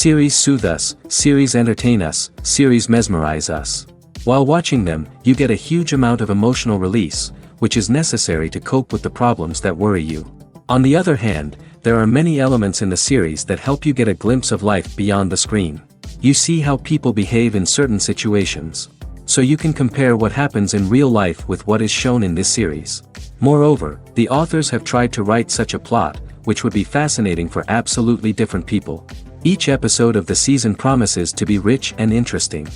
Series soothe us, series entertain us, series mesmerize us. While watching them, you get a huge amount of emotional release, which is necessary to cope with the problems that worry you. On the other hand, there are many elements in the series that help you get a glimpse of life beyond the screen. You see how people behave in certain situations. So you can compare what happens in real life with what is shown in this series. Moreover, the authors have tried to write such a plot, which would be fascinating for absolutely different people. Each episode of the season promises to be rich and interesting.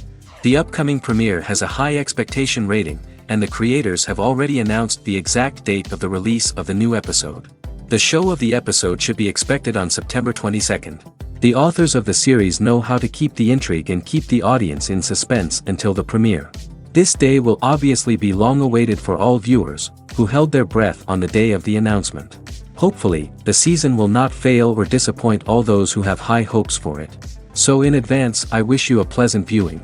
The upcoming premiere has a high expectation rating, and the creators have already announced the exact date of the release of the new episode. The show of the episode should be expected on September 22nd. The authors of the series know how to keep the intrigue and keep the audience in suspense until the premiere. This day will obviously be long awaited for all viewers, who held their breath on the day of the announcement. Hopefully, the season will not fail or disappoint all those who have high hopes for it. So in advance, I wish you a pleasant viewing.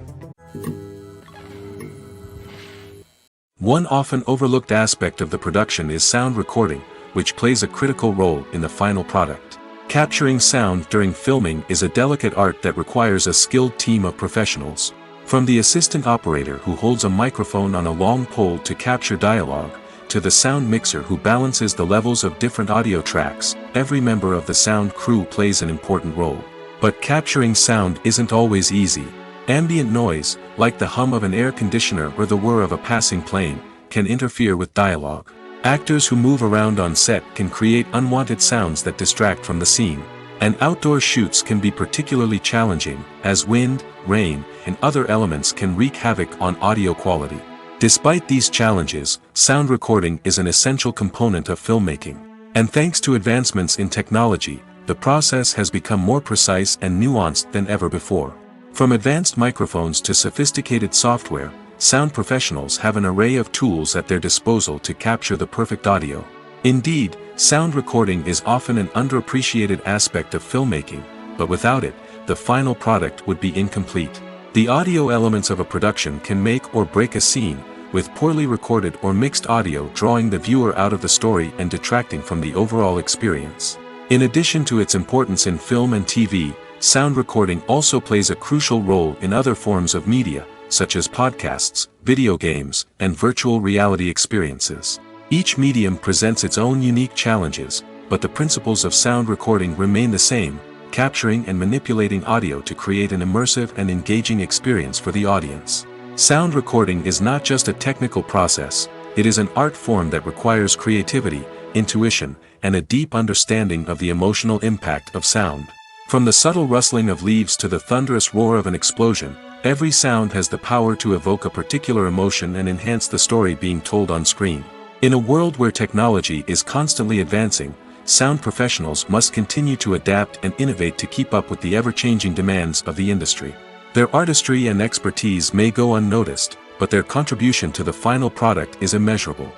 One often overlooked aspect of the production is sound recording, which plays a critical role in the final product. Capturing sound during filming is a delicate art that requires a skilled team of professionals. From the assistant operator who holds a microphone on a long pole to capture dialogue, to the sound mixer who balances the levels of different audio tracks, every member of the sound crew plays an important role. But capturing sound isn't always easy. Ambient noise, like the hum of an air conditioner or the whir of a passing plane, can interfere with dialogue. Actors who move around on set can create unwanted sounds that distract from the scene. And outdoor shoots can be particularly challenging, as wind, rain, and other elements can wreak havoc on audio quality. Despite these challenges, sound recording is an essential component of filmmaking. And thanks to advancements in technology, the process has become more precise and nuanced than ever before. From advanced microphones to sophisticated software, sound professionals have an array of tools at their disposal to capture the perfect audio. Indeed, sound recording is often an underappreciated aspect of filmmaking, but without it, the final product would be incomplete. The audio elements of a production can make or break a scene, with poorly recorded or mixed audio drawing the viewer out of the story and detracting from the overall experience. In addition to its importance in film and TV, sound recording also plays a crucial role in other forms of media, such as podcasts, video games, and virtual reality experiences. Each medium presents its own unique challenges, but the principles of sound recording remain the same, capturing and manipulating audio to create an immersive and engaging experience for the audience. Sound recording is not just a technical process, it is an art form that requires creativity, intuition, and a deep understanding of the emotional impact of sound. From the subtle rustling of leaves to the thunderous roar of an explosion, every sound has the power to evoke a particular emotion and enhance the story being told on screen. In a world where technology is constantly advancing, sound professionals must continue to adapt and innovate to keep up with the ever-changing demands of the industry. Their artistry and expertise may go unnoticed, but their contribution to the final product is immeasurable.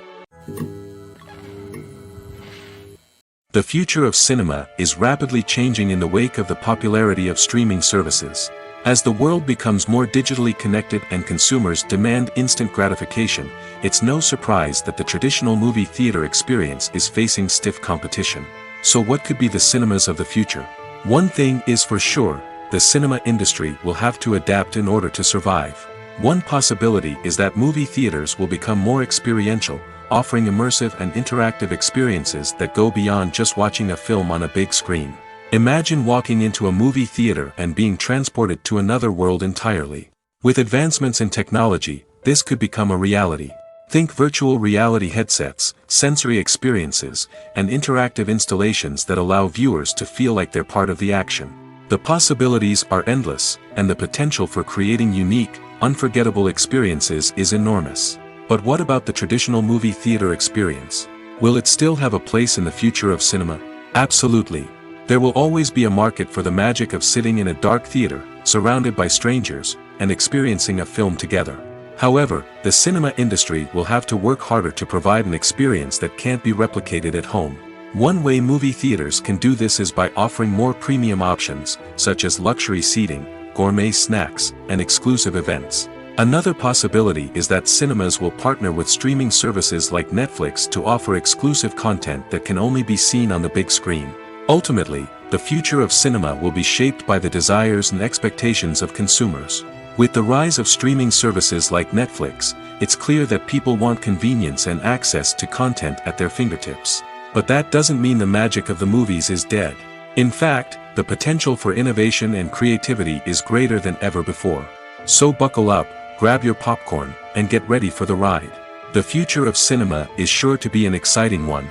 The future of cinema is rapidly changing in the wake of the popularity of streaming services. As the world becomes more digitally connected and consumers demand instant gratification, it's no surprise that the traditional movie theater experience is facing stiff competition. So what could be the cinemas of the future? One thing is for sure, the cinema industry will have to adapt in order to survive. One possibility is that movie theaters will become more experiential, offering immersive and interactive experiences that go beyond just watching a film on a big screen. Imagine walking into a movie theater and being transported to another world entirely. With advancements in technology, this could become a reality. Think virtual reality headsets, sensory experiences, and interactive installations that allow viewers to feel like they're part of the action. The possibilities are endless, and the potential for creating unique, unforgettable experiences is enormous. But what about the traditional movie theater experience? Will it still have a place in the future of cinema? Absolutely. There will always be a market for the magic of sitting in a dark theater, surrounded by strangers, and experiencing a film together. However, the cinema industry will have to work harder to provide an experience that can't be replicated at home. One way movie theaters can do this is by offering more premium options, such as luxury seating, gourmet snacks, and exclusive events. Another possibility is that cinemas will partner with streaming services like Netflix to offer exclusive content that can only be seen on the big screen. Ultimately, the future of cinema will be shaped by the desires and expectations of consumers. With the rise of streaming services like Netflix, it's clear that people want convenience and access to content at their fingertips. But that doesn't mean the magic of the movies is dead. In fact, the potential for innovation and creativity is greater than ever before. So buckle up, grab your popcorn, and get ready for the ride. The future of cinema is sure to be an exciting one.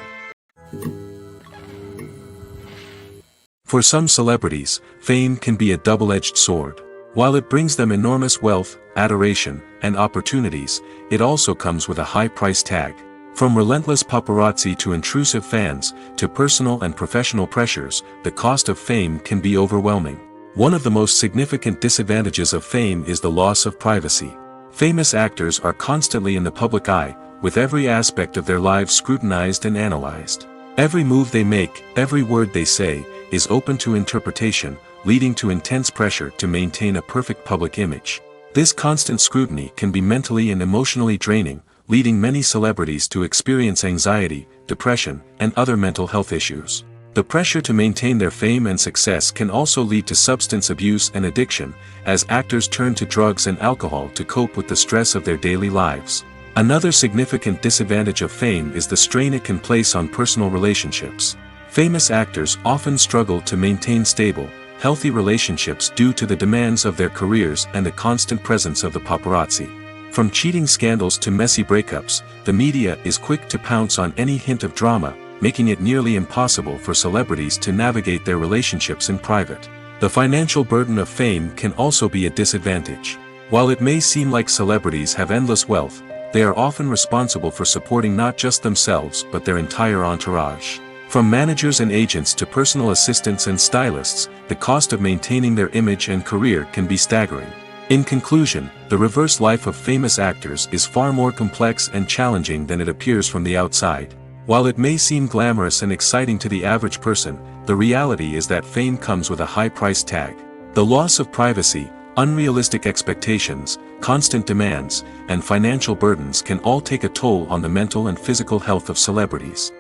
For some celebrities, fame can be a double-edged sword. While it brings them enormous wealth, adoration, and opportunities, it also comes with a high price tag. From relentless paparazzi to intrusive fans, to personal and professional pressures, the cost of fame can be overwhelming. One of the most significant disadvantages of fame is the loss of privacy. Famous actors are constantly in the public eye, with every aspect of their lives scrutinized and analyzed. Every move they make, every word they say, is open to interpretation, leading to intense pressure to maintain a perfect public image. This constant scrutiny can be mentally and emotionally draining, leading many celebrities to experience anxiety, depression, and other mental health issues. The pressure to maintain their fame and success can also lead to substance abuse and addiction, as actors turn to drugs and alcohol to cope with the stress of their daily lives. Another significant disadvantage of fame is the strain it can place on personal relationships. Famous actors often struggle to maintain stable, healthy relationships due to the demands of their careers and the constant presence of the paparazzi. From cheating scandals to messy breakups, the media is quick to pounce on any hint of drama, making it nearly impossible for celebrities to navigate their relationships in private. The financial burden of fame can also be a disadvantage. While it may seem like celebrities have endless wealth, they are often responsible for supporting not just themselves but their entire entourage. From managers and agents to personal assistants and stylists, the cost of maintaining their image and career can be staggering. In conclusion, the reverse life of famous actors is far more complex and challenging than it appears from the outside. While it may seem glamorous and exciting to the average person, the reality is that fame comes with a high price tag. The loss of privacy, unrealistic expectations, constant demands, and financial burdens can all take a toll on the mental and physical health of celebrities.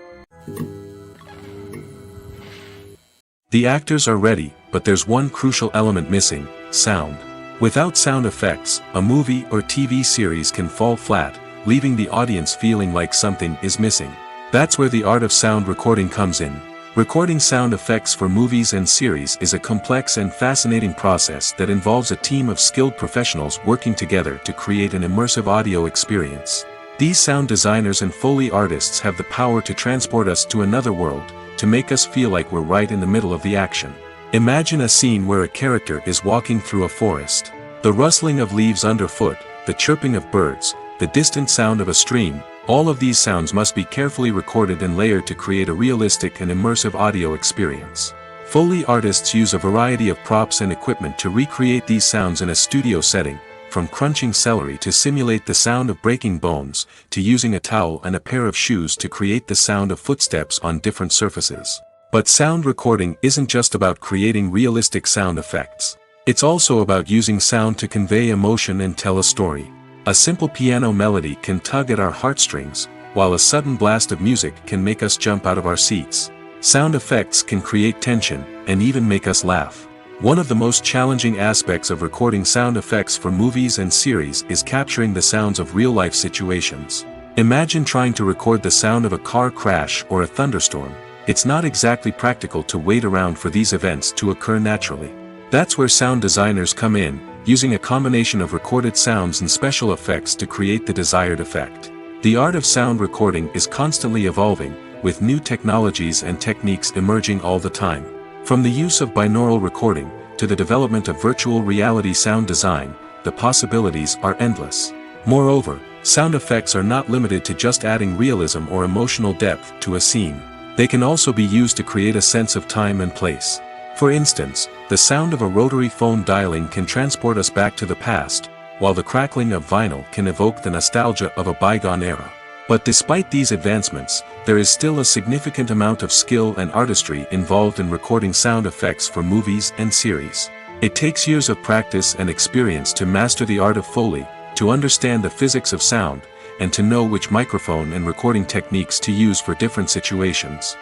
The actors are ready, but there's one crucial element missing: sound. Without sound effects, a movie or TV series can fall flat, leaving the audience feeling like something is missing. That's where the art of sound recording comes in. Recording sound effects for movies and series is a complex and fascinating process that involves a team of skilled professionals working together to create an immersive audio experience. These sound designers and Foley artists have the power to transport us to another world, to make us feel like we're right in the middle of the action. Imagine a scene where a character is walking through a forest. The rustling of leaves underfoot, the chirping of birds, the distant sound of a stream, all of these sounds must be carefully recorded and layered to create a realistic and immersive audio experience. Foley artists use a variety of props and equipment to recreate these sounds in a studio setting, from crunching celery to simulate the sound of breaking bones, to using a towel and a pair of shoes to create the sound of footsteps on different surfaces. But sound recording isn't just about creating realistic sound effects. It's also about using sound to convey emotion and tell a story. A simple piano melody can tug at our heartstrings, while a sudden blast of music can make us jump out of our seats. Sound effects can create tension, and even make us laugh. One of the most challenging aspects of recording sound effects for movies and series is capturing the sounds of real-life situations. Imagine trying to record the sound of a car crash or a thunderstorm. It's not exactly practical to wait around for these events to occur naturally. That's where sound designers come in, using a combination of recorded sounds and special effects to create the desired effect. The art of sound recording is constantly evolving, with new technologies and techniques emerging all the time. From the use of binaural recording, to the development of virtual reality sound design, the possibilities are endless. Moreover, sound effects are not limited to just adding realism or emotional depth to a scene. They can also be used to create a sense of time and place. For instance, the sound of a rotary phone dialing can transport us back to the past, while the crackling of vinyl can evoke the nostalgia of a bygone era. But despite these advancements, there is still a significant amount of skill and artistry involved in recording sound effects for movies and series. It takes years of practice and experience to master the art of Foley, to understand the physics of sound, and to know which microphone and recording techniques to use for different situations.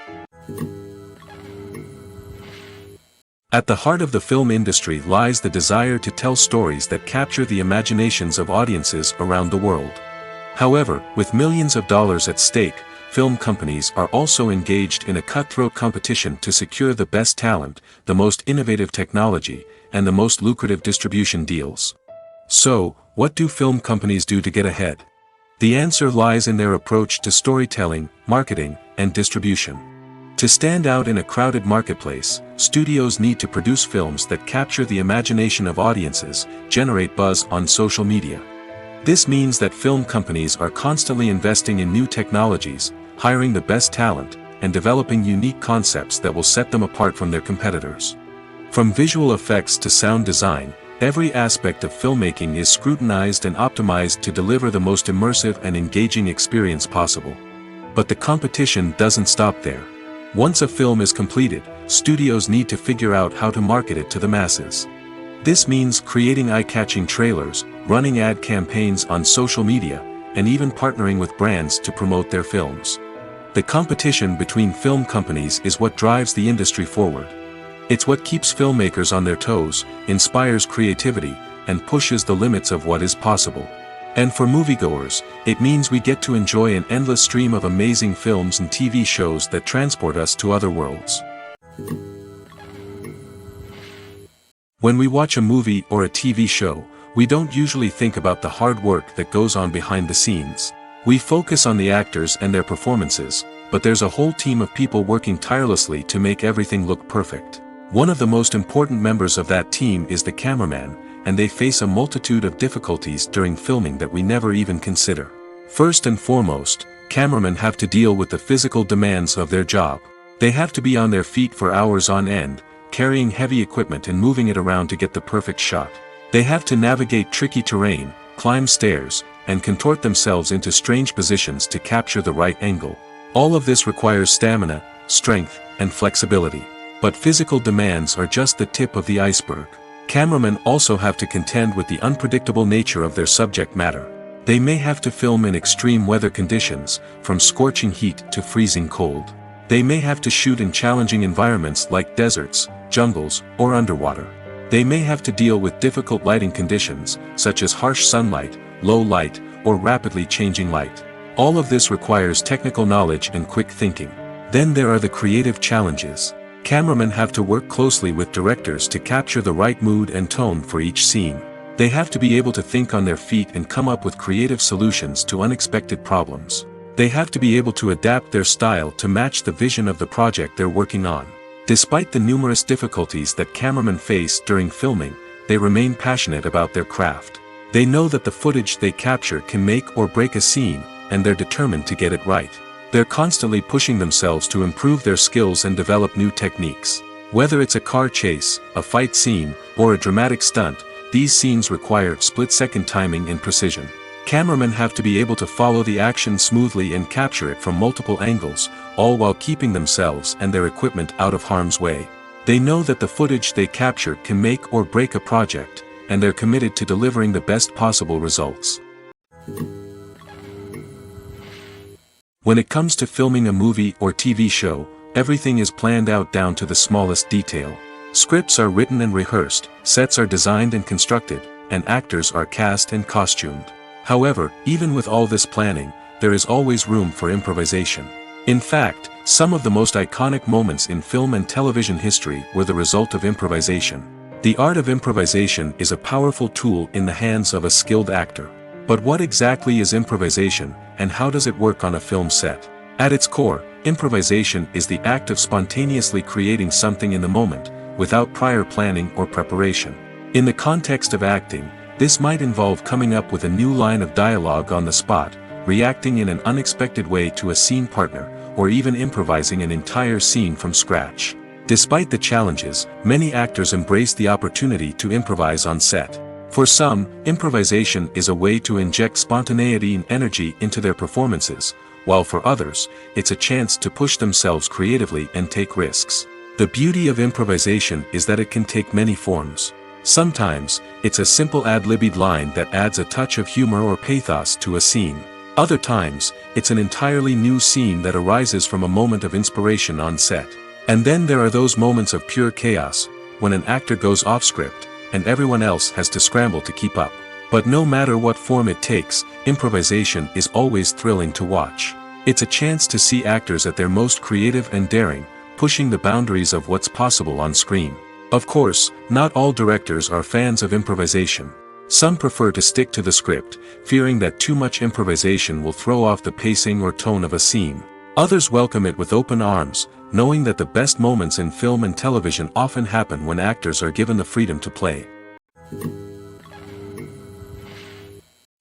At the heart of the film industry lies the desire to tell stories that capture the imaginations of audiences around the world. However, with millions of dollars at stake, film companies are also engaged in a cutthroat competition to secure the best talent, the most innovative technology, and the most lucrative distribution deals. So, what do film companies do to get ahead? The answer lies in their approach to storytelling, marketing, and distribution. To stand out in a crowded marketplace, studios need to produce films that capture the imagination of audiences, generate buzz on social media. This means that film companies are constantly investing in new technologies, hiring the best talent, and developing unique concepts that will set them apart from their competitors. From visual effects to sound design, every aspect of filmmaking is scrutinized and optimized to deliver the most immersive and engaging experience possible. But the competition doesn't stop there. Once a film is completed, studios need to figure out how to market it to the masses. This means creating eye-catching trailers, running ad campaigns on social media, and even partnering with brands to promote their films. The competition between film companies is what drives the industry forward. It's what keeps filmmakers on their toes, inspires creativity, and pushes the limits of what is possible. And for moviegoers, it means we get to enjoy an endless stream of amazing films and TV shows that transport us to other worlds. When we watch a movie or a TV show, we don't usually think about the hard work that goes on behind the scenes. We focus on the actors and their performances, but there's a whole team of people working tirelessly to make everything look perfect. One of the most important members of that team is the cameraman, and they face a multitude of difficulties during filming that we never even consider. First and foremost, cameramen have to deal with the physical demands of their job. They have to be on their feet for hours on end, carrying heavy equipment and moving it around to get the perfect shot. They have to navigate tricky terrain, climb stairs, and contort themselves into strange positions to capture the right angle. All of this requires stamina, strength, and flexibility. But physical demands are just the tip of the iceberg. Cameramen also have to contend with the unpredictable nature of their subject matter. They may have to film in extreme weather conditions, from scorching heat to freezing cold. They may have to shoot in challenging environments like deserts, jungles, or underwater. They may have to deal with difficult lighting conditions, such as harsh sunlight, low light, or rapidly changing light. All of this requires technical knowledge and quick thinking. Then there are the creative challenges. Cameramen have to work closely with directors to capture the right mood and tone for each scene. They have to be able to think on their feet and come up with creative solutions to unexpected problems. They have to be able to adapt their style to match the vision of the project they're working on. Despite the numerous difficulties that cameramen face during filming, they remain passionate about their craft. They know that the footage they capture can make or break a scene, and they're determined to get it right. They're constantly pushing themselves to improve their skills and develop new techniques. Whether it's a car chase, a fight scene, or a dramatic stunt, these scenes require split-second timing and precision. Cameramen have to be able to follow the action smoothly and capture it from multiple angles, all while keeping themselves and their equipment out of harm's way. They know that the footage they capture can make or break a project, and they're committed to delivering the best possible results. When it comes to filming a movie or TV show, everything is planned out down to the smallest detail. Scripts are written and rehearsed, sets are designed and constructed, and actors are cast and costumed. However, even with all this planning, there is always room for improvisation. In fact, some of the most iconic moments in film and television history were the result of improvisation. The art of improvisation is a powerful tool in the hands of a skilled actor. But what exactly is improvisation, and how does it work on a film set? At its core, improvisation is the act of spontaneously creating something in the moment, without prior planning or preparation. In the context of acting, this might involve coming up with a new line of dialogue on the spot, reacting in an unexpected way to a scene partner, or even improvising an entire scene from scratch. Despite the challenges, many actors embrace the opportunity to improvise on set. For some, improvisation is a way to inject spontaneity and energy into their performances, while for others, it's a chance to push themselves creatively and take risks. The beauty of improvisation is that it can take many forms. Sometimes, it's a simple ad-libbed line that adds a touch of humor or pathos to a scene. Other times, it's an entirely new scene that arises from a moment of inspiration on set. And then there are those moments of pure chaos, when an actor goes off script, and everyone else has to scramble to keep up. But no matter what form it takes, improvisation is always thrilling to watch. It's a chance to see actors at their most creative and daring, pushing the boundaries of what's possible on screen. Of course, not all directors are fans of improvisation. Some prefer to stick to the script, fearing that too much improvisation will throw off the pacing or tone of a scene. Others welcome it with open arms, knowing that the best moments in film and television often happen when actors are given the freedom to play.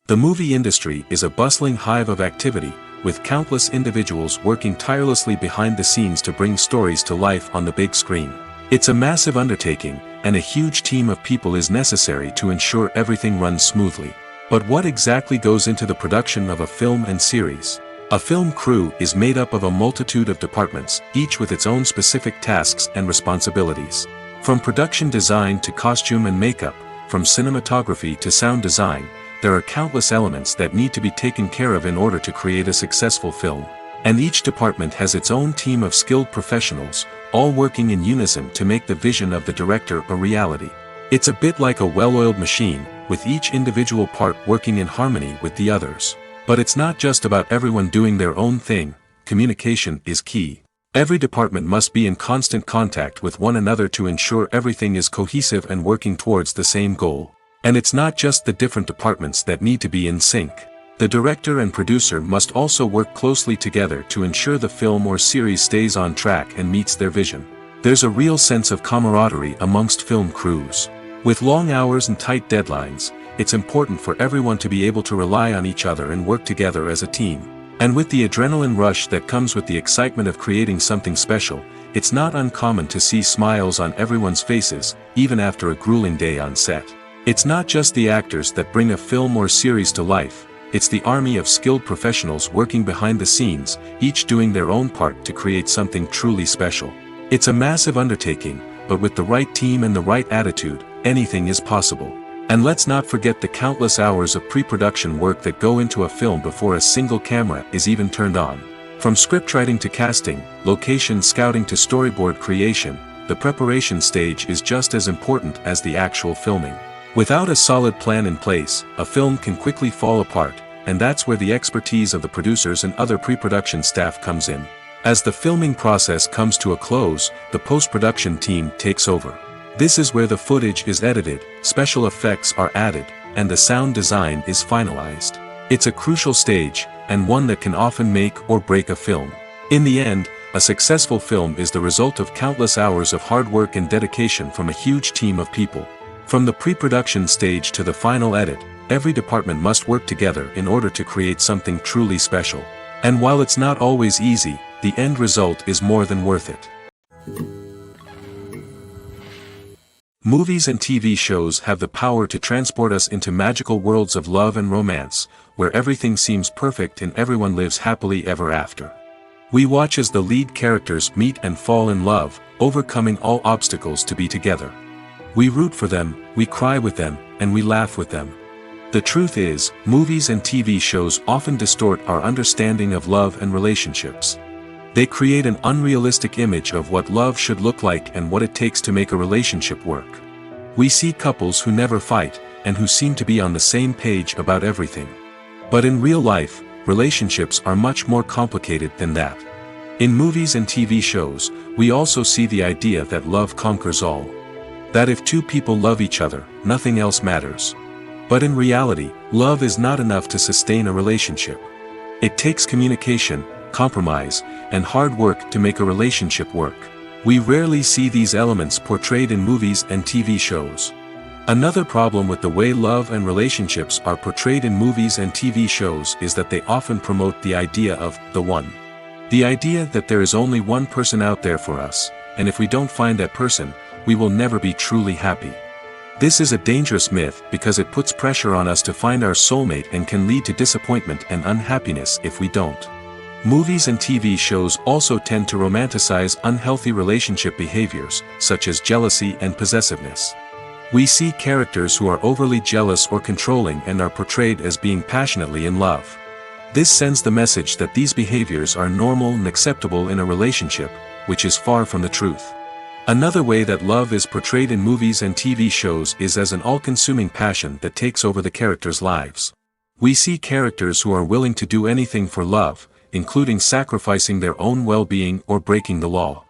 The movie industry is a bustling hive of activity, with countless individuals working tirelessly behind the scenes to bring stories to life on the big screen. It's a massive undertaking, and a huge team of people is necessary to ensure everything runs smoothly. But what exactly goes into the production of a film and series? A film crew is made up of a multitude of departments, each with its own specific tasks and responsibilities. From production design to costume and makeup, from cinematography to sound design, there are countless elements that need to be taken care of in order to create a successful film. And each department has its own team of skilled professionals, all working in unison to make the vision of the director a reality. It's a bit like a well-oiled machine, with each individual part working in harmony with the others. But it's not just about everyone doing their own thing. Communication is key. Every department must be in constant contact with one another to ensure everything is cohesive and working towards the same goal. And it's not just the different departments that need to be in sync. The director and producer must also work closely together to ensure the film or series stays on track and meets their vision. There's a real sense of camaraderie amongst film crews. With long hours and tight deadlines, it's important for everyone to be able to rely on each other and work together as a team. And with the adrenaline rush that comes with the excitement of creating something special, it's not uncommon to see smiles on everyone's faces, even after a grueling day on set. It's not just the actors that bring a film or series to life. It's the army of skilled professionals working behind the scenes, each doing their own part to create something truly special. It's a massive undertaking, but with the right team and the right attitude, anything is possible. And let's not forget the countless hours of pre-production work that go into a film before a single camera is even turned on. From scriptwriting to casting, location scouting to storyboard creation, the preparation stage is just as important as the actual filming. Without a solid plan in place, a film can quickly fall apart, and that's where the expertise of the producers and other pre-production staff comes in. As the filming process comes to a close, the post-production team takes over. This is where the footage is edited, special effects are added, and the sound design is finalized. It's a crucial stage, and one that can often make or break a film. In the end, a successful film is the result of countless hours of hard work and dedication from a huge team of people. From the pre-production stage to the final edit, every department must work together in order to create something truly special. And while it's not always easy, the end result is more than worth it. Movies and TV shows have the power to transport us into magical worlds of love and romance, where everything seems perfect and everyone lives happily ever after. We watch as the lead characters meet and fall in love, overcoming all obstacles to be together. We root for them, we cry with them, and we laugh with them. The truth is, movies and TV shows often distort our understanding of love and relationships. They create an unrealistic image of what love should look like and what it takes to make a relationship work. We see couples who never fight, and who seem to be on the same page about everything. But in real life, relationships are much more complicated than that. In movies and TV shows, we also see the idea that love conquers all. That if two people love each other, nothing else matters. But in reality, love is not enough to sustain a relationship. It takes communication, compromise, and hard work to make a relationship work. We rarely see these elements portrayed in movies and TV shows. Another problem with the way love and relationships are portrayed in movies and TV shows is that they often promote the idea of the one. The idea that there is only one person out there for us, and if we don't find that person, we will never be truly happy. This is a dangerous myth because it puts pressure on us to find our soulmate and can lead to disappointment and unhappiness if we don't. Movies and TV shows also tend to romanticize unhealthy relationship behaviors, such as jealousy and possessiveness. We see characters who are overly jealous or controlling and are portrayed as being passionately in love. This sends the message that these behaviors are normal and acceptable in a relationship, which is far from the truth. Another way that love is portrayed in movies and TV shows is as an all-consuming passion that takes over the characters' lives. We see characters who are willing to do anything for love, including sacrificing their own well-being or breaking the law.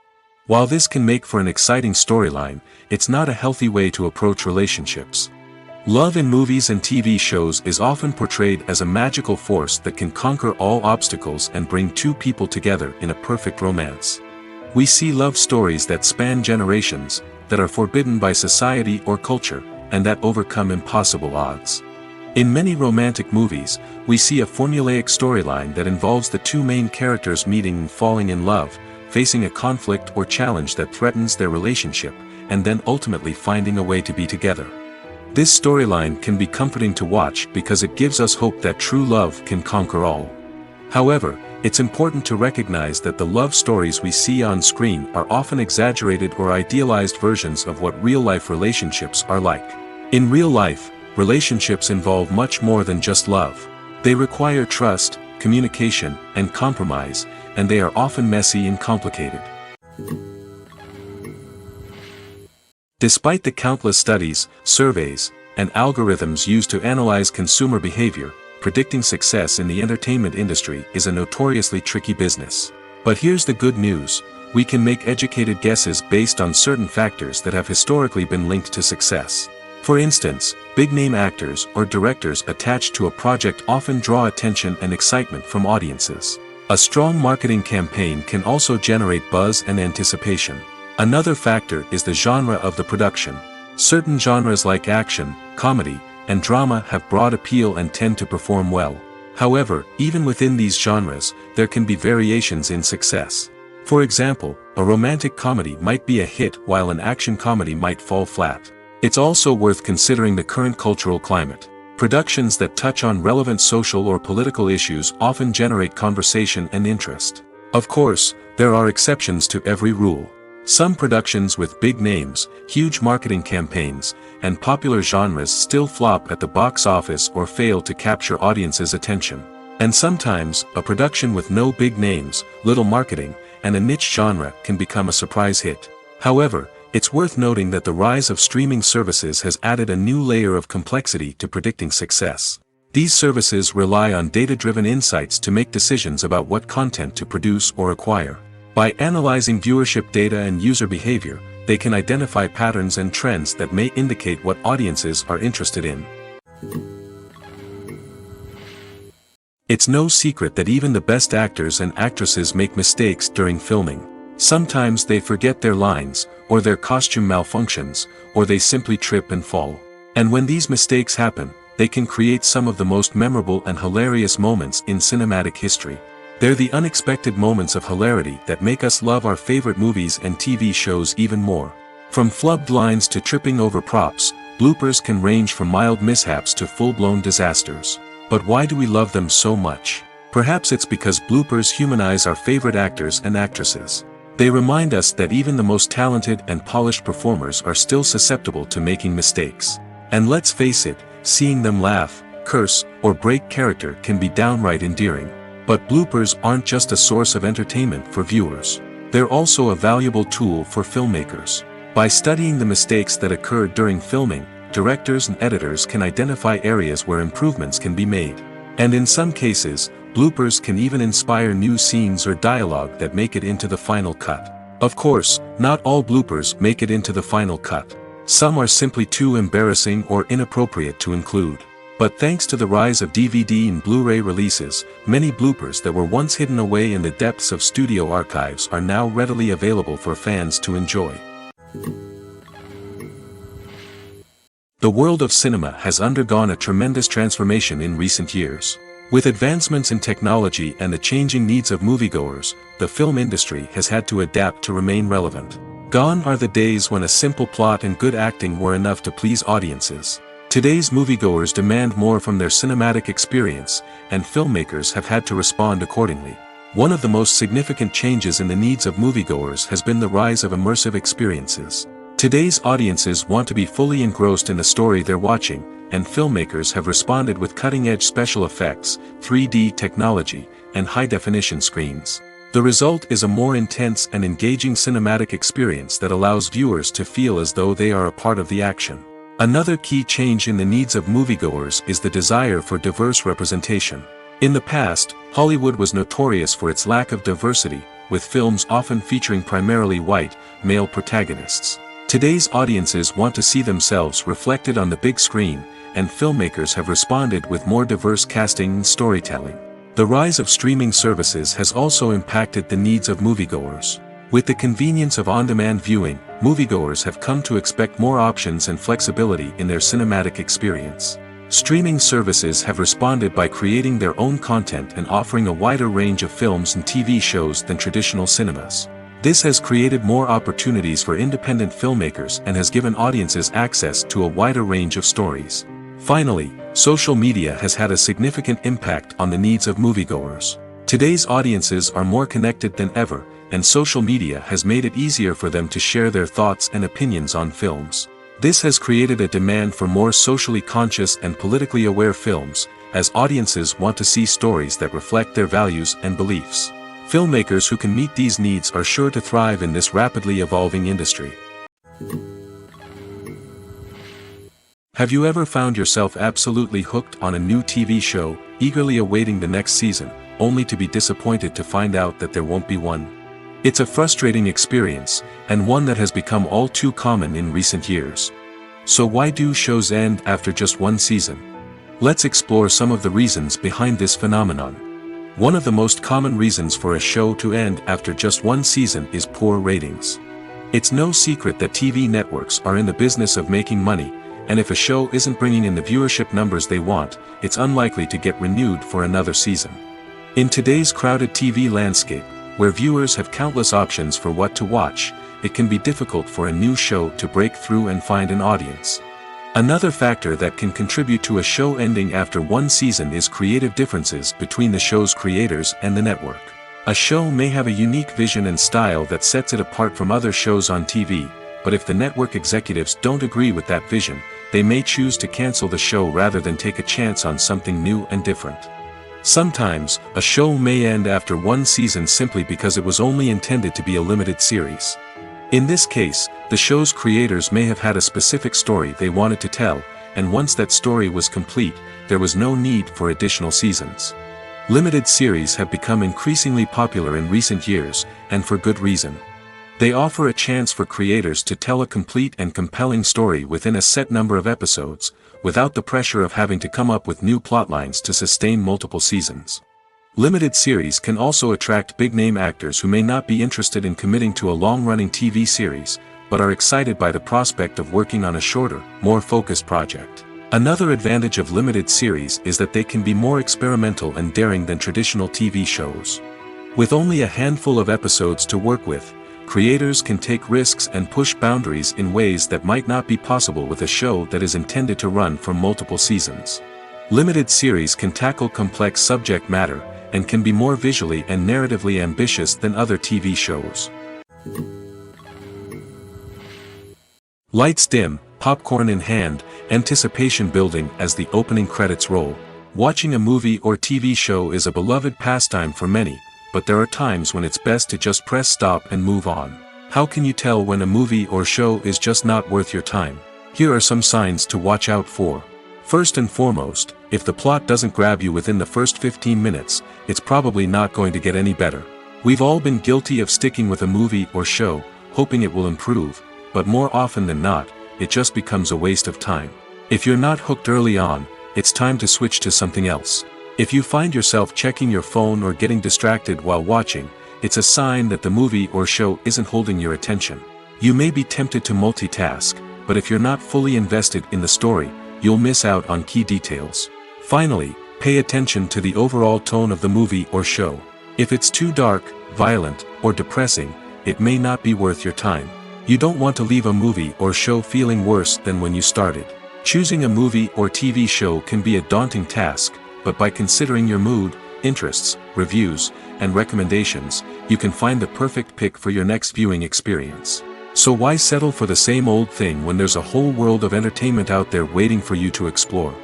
While this can make for an exciting storyline, it's not a healthy way to approach relationships. Love in movies and TV shows is often portrayed as a magical force that can conquer all obstacles and bring two people together in a perfect romance. We see love stories that span generations, that are forbidden by society or culture, and that overcome impossible odds. In many romantic movies, we see a formulaic storyline that involves the two main characters meeting and falling in love, facing a conflict or challenge that threatens their relationship, and then ultimately finding a way to be together. This storyline can be comforting to watch because it gives us hope that true love can conquer all. However, it's important to recognize that the love stories we see on screen are often exaggerated or idealized versions of what real-life relationships are like. In real life, relationships involve much more than just love. They require trust, communication, and compromise, and they are often messy and complicated. Despite the countless studies, surveys, and algorithms used to analyze consumer behavior, predicting success in the entertainment industry is a notoriously tricky business. But here's the good news: we can make educated guesses based on certain factors that have historically been linked to success. For instance, big-name actors or directors attached to a project often draw attention and excitement from audiences. A strong marketing campaign can also generate buzz and anticipation. Another factor is the genre of the production. Certain genres like action, comedy, and drama have broad appeal and tend to perform well. However, even within these genres, there can be variations in success. For example, a romantic comedy might be a hit while an action comedy might fall flat. It's also worth considering the current cultural climate. Productions that touch on relevant social or political issues often generate conversation and interest. Of course, there are exceptions to every rule. Some productions with big names, huge marketing campaigns, and popular genres still flop at the box office or fail to capture audiences' attention. And sometimes, a production with no big names, little marketing, and a niche genre can become a surprise hit. However, it's worth noting that the rise of streaming services has added a new layer of complexity to predicting success. These services rely on data-driven insights to make decisions about what content to produce or acquire. By analyzing viewership data and user behavior, they can identify patterns and trends that may indicate what audiences are interested in. It's no secret that even the best actors and actresses make mistakes during filming. Sometimes they forget their lines, or their costume malfunctions, or they simply trip and fall. And when these mistakes happen, they can create some of the most memorable and hilarious moments in cinematic history. They're the unexpected moments of hilarity that make us love our favorite movies and TV shows even more. From flubbed lines to tripping over props, bloopers can range from mild mishaps to full-blown disasters. But why do we love them so much? Perhaps it's because bloopers humanize our favorite actors and actresses. They remind us that even the most talented and polished performers are still susceptible to making mistakes. And let's face it, seeing them laugh, curse, or break character can be downright endearing. But bloopers aren't just a source of entertainment for viewers. They're also a valuable tool for filmmakers. By studying the mistakes that occurred during filming, directors and editors can identify areas where improvements can be made. And in some cases, bloopers can even inspire new scenes or dialogue that make it into the final cut. Of course, not all bloopers make it into the final cut. Some are simply too embarrassing or inappropriate to include. But thanks to the rise of DVD and Blu-ray releases, many bloopers that were once hidden away in the depths of studio archives are now readily available for fans to enjoy. The world of cinema has undergone a tremendous transformation in recent years. With advancements in technology and the changing needs of moviegoers, the film industry has had to adapt to remain relevant. Gone are the days when a simple plot and good acting were enough to please audiences. Today's moviegoers demand more from their cinematic experience, and filmmakers have had to respond accordingly. One of the most significant changes in the needs of moviegoers has been the rise of immersive experiences. Today's audiences want to be fully engrossed in the story they're watching, and filmmakers have responded with cutting-edge special effects, 3D technology, and high-definition screens. The result is a more intense and engaging cinematic experience that allows viewers to feel as though they are a part of the action. Another key change in the needs of moviegoers is the desire for diverse representation. In the past, Hollywood was notorious for its lack of diversity, with films often featuring primarily white, male protagonists. Today's audiences want to see themselves reflected on the big screen, and filmmakers have responded with more diverse casting and storytelling. The rise of streaming services has also impacted the needs of moviegoers. With the convenience of on-demand viewing, moviegoers have come to expect more options and flexibility in their cinematic experience. Streaming services have responded by creating their own content and offering a wider range of films and TV shows than traditional cinemas. This has created more opportunities for independent filmmakers and has given audiences access to a wider range of stories. Finally, social media has had a significant impact on the needs of moviegoers. Today's audiences are more connected than ever, and social media has made it easier for them to share their thoughts and opinions on films. This has created a demand for more socially conscious and politically aware films, as audiences want to see stories that reflect their values and beliefs. Filmmakers who can meet these needs are sure to thrive in this rapidly evolving industry. Have you ever found yourself absolutely hooked on a new TV show, eagerly awaiting the next season, only to be disappointed to find out that there won't be one? It's a frustrating experience, and one that has become all too common in recent years. So why do shows end after just one season? Let's explore some of the reasons behind this phenomenon. One of the most common reasons for a show to end after just one season is poor ratings. It's no secret that TV networks are in the business of making money, and if a show isn't bringing in the viewership numbers they want, it's unlikely to get renewed for another season. In today's crowded TV landscape, where viewers have countless options for what to watch, it can be difficult for a new show to break through and find an audience. Another factor that can contribute to a show ending after one season is creative differences between the show's creators and the network. A show may have a unique vision and style that sets it apart from other shows on TV, but if the network executives don't agree with that vision, they may choose to cancel the show rather than take a chance on something new and different. Sometimes, a show may end after one season simply because it was only intended to be a limited series. In this case, the show's creators may have had a specific story they wanted to tell, and once that story was complete, there was no need for additional seasons. Limited series have become increasingly popular in recent years, and for good reason. They offer a chance for creators to tell a complete and compelling story within a set number of episodes, without the pressure of having to come up with new plotlines to sustain multiple seasons. Limited series can also attract big-name actors who may not be interested in committing to a long-running TV series, but are excited by the prospect of working on a shorter, more focused project. Another advantage of limited series is that they can be more experimental and daring than traditional TV shows. With only a handful of episodes to work with, creators can take risks and push boundaries in ways that might not be possible with a show that is intended to run for multiple seasons. Limited series can tackle complex subject matter, and can be more visually and narratively ambitious than other TV shows. Lights dim, popcorn in hand, anticipation building as the opening credits roll. Watching a movie or TV show is a beloved pastime for many, but there are times when it's best to just press stop and move on. How can you tell when a movie or show is just not worth your time? Here are some signs to watch out for. First and foremost, if the plot doesn't grab you within the first 15 minutes, it's probably not going to get any better. We've all been guilty of sticking with a movie or show, hoping it will improve, but more often than not, it just becomes a waste of time. If you're not hooked early on, it's time to switch to something else. If you find yourself checking your phone or getting distracted while watching, it's a sign that the movie or show isn't holding your attention. You may be tempted to multitask, but if you're not fully invested in the story, you'll miss out on key details. Finally, pay attention to the overall tone of the movie or show. If it's too dark, violent, or depressing, it may not be worth your time. You don't want to leave a movie or show feeling worse than when you started. Choosing a movie or TV show can be a daunting task, but by considering your mood, interests, reviews, and recommendations, you can find the perfect pick for your next viewing experience. So why settle for the same old thing when there's a whole world of entertainment out there waiting for you to explore?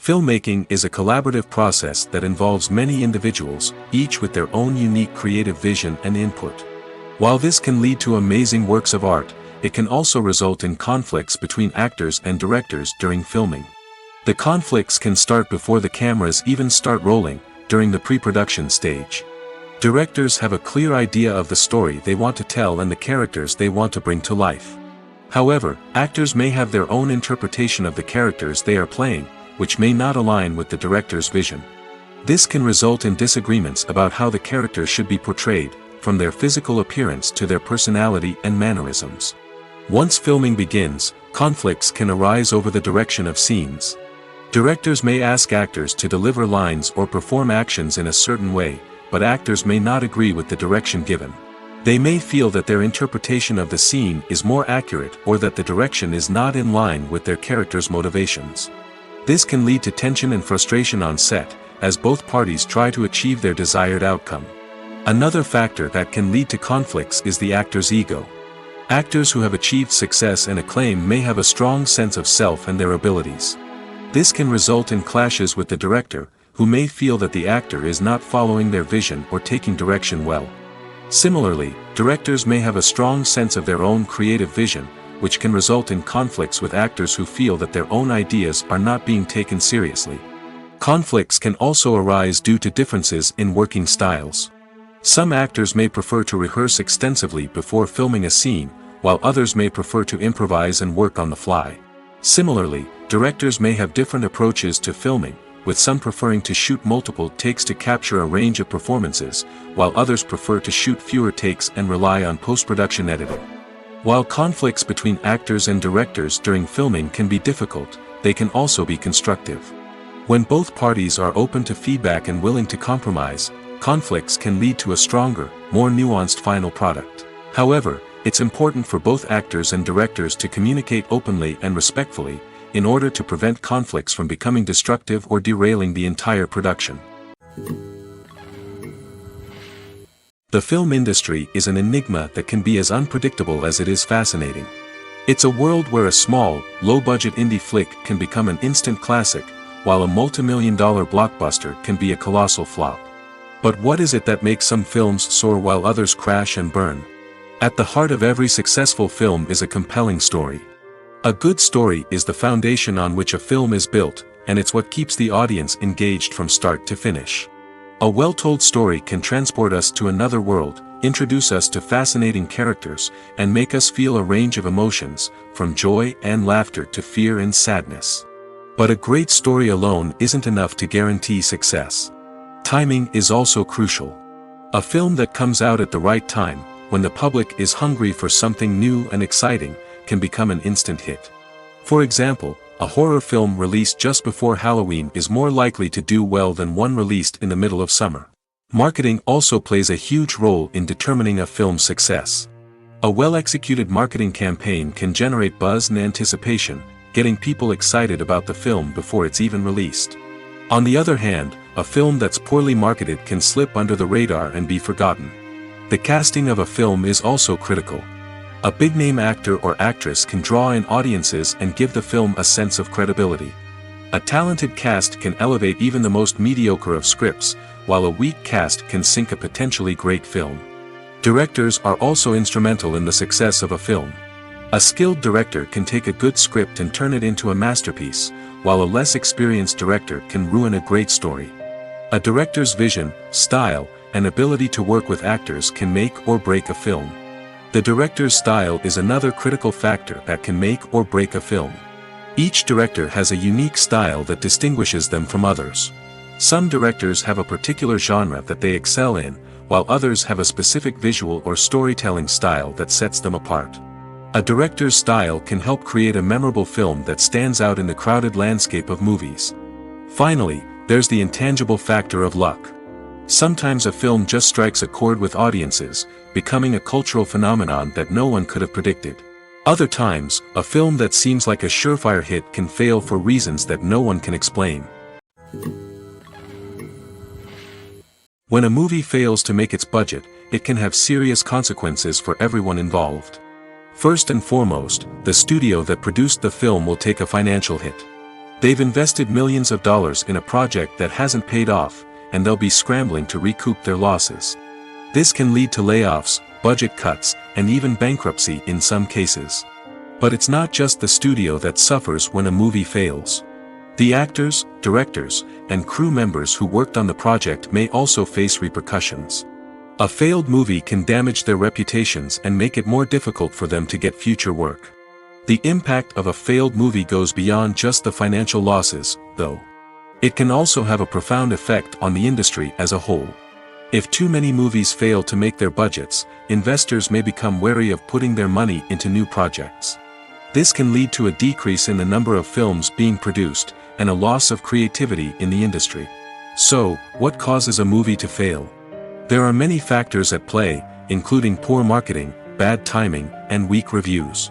Filmmaking is a collaborative process that involves many individuals, each with their own unique creative vision and input. While this can lead to amazing works of art, it can also result in conflicts between actors and directors during filming. The conflicts can start before the cameras even start rolling, during the pre-production stage. Directors have a clear idea of the story they want to tell and the characters they want to bring to life. However, actors may have their own interpretation of the characters they are playing, which may not align with the director's vision. This can result in disagreements about how the characters should be portrayed, from their physical appearance to their personality and mannerisms. Once filming begins, conflicts can arise over the direction of scenes. Directors may ask actors to deliver lines or perform actions in a certain way, but actors may not agree with the direction given. They may feel that their interpretation of the scene is more accurate or that the direction is not in line with their character's motivations. This can lead to tension and frustration on set, as both parties try to achieve their desired outcome. Another factor that can lead to conflicts is the actor's ego. Actors who have achieved success and acclaim may have a strong sense of self and their abilities. This can result in clashes with the director, who may feel that the actor is not following their vision or taking direction well. Similarly, directors may have a strong sense of their own creative vision, which can result in conflicts with actors who feel that their own ideas are not being taken seriously. Conflicts can also arise due to differences in working styles. Some actors may prefer to rehearse extensively before filming a scene, while others may prefer to improvise and work on the fly. Similarly, directors may have different approaches to filming, with some preferring to shoot multiple takes to capture a range of performances, while others prefer to shoot fewer takes and rely on post-production editing. While conflicts between actors and directors during filming can be difficult, they can also be constructive. When both parties are open to feedback and willing to compromise, conflicts can lead to a stronger, more nuanced final product. However, it's important for both actors and directors to communicate openly and respectfully, in order to prevent conflicts from becoming destructive or derailing the entire production. The film industry is an enigma that can be as unpredictable as it is fascinating. It's a world where a small, low-budget indie flick can become an instant classic, while a multi-million-dollar blockbuster can be a colossal flop. But what is it that makes some films soar while others crash and burn? At the heart of every successful film is a compelling story. A good story is the foundation on which a film is built, and it's what keeps the audience engaged from start to finish. A well-told story can transport us to another world, introduce us to fascinating characters, and make us feel a range of emotions, from joy and laughter to fear and sadness. But a great story alone isn't enough to guarantee success. Timing is also crucial. A film that comes out at the right time, when the public is hungry for something new and exciting, can become an instant hit. For example, a horror film released just before Halloween is more likely to do well than one released in the middle of summer. Marketing also plays a huge role in determining a film's success. A well-executed marketing campaign can generate buzz and anticipation, getting people excited about the film before it's even released. On the other hand, a film that's poorly marketed can slip under the radar and be forgotten. The casting of a film is also critical. A big-name actor or actress can draw in audiences and give the film a sense of credibility. A talented cast can elevate even the most mediocre of scripts, while a weak cast can sink a potentially great film. Directors are also instrumental in the success of a film. A skilled director can take a good script and turn it into a masterpiece, while a less experienced director can ruin a great story. A director's vision, style, and ability to work with actors can make or break a film. The director's style is another critical factor that can make or break a film. Each director has a unique style that distinguishes them from others. Some directors have a particular genre that they excel in, while others have a specific visual or storytelling style that sets them apart. A director's style can help create a memorable film that stands out in the crowded landscape of movies. Finally, there's the intangible factor of luck. Sometimes a film just strikes a chord with audiences, becoming a cultural phenomenon that no one could have predicted. Other times, a film that seems like a surefire hit can fail for reasons that no one can explain. When a movie fails to make its budget, it can have serious consequences for everyone involved. First and foremost, the studio that produced the film will take a financial hit. They've invested millions of dollars in a project that hasn't paid off, and they'll be scrambling to recoup their losses. This can lead to layoffs, budget cuts, and even bankruptcy in some cases. But it's not just the studio that suffers when a movie fails. The actors, directors, and crew members who worked on the project may also face repercussions. A failed movie can damage their reputations and make it more difficult for them to get future work. The impact of a failed movie goes beyond just the financial losses, though. It can also have a profound effect on the industry as a whole. If too many movies fail to make their budgets, investors may become wary of putting their money into new projects. This can lead to a decrease in the number of films being produced, and a loss of creativity in the industry. So, what causes a movie to fail? There are many factors at play, including poor marketing, bad timing, and weak reviews.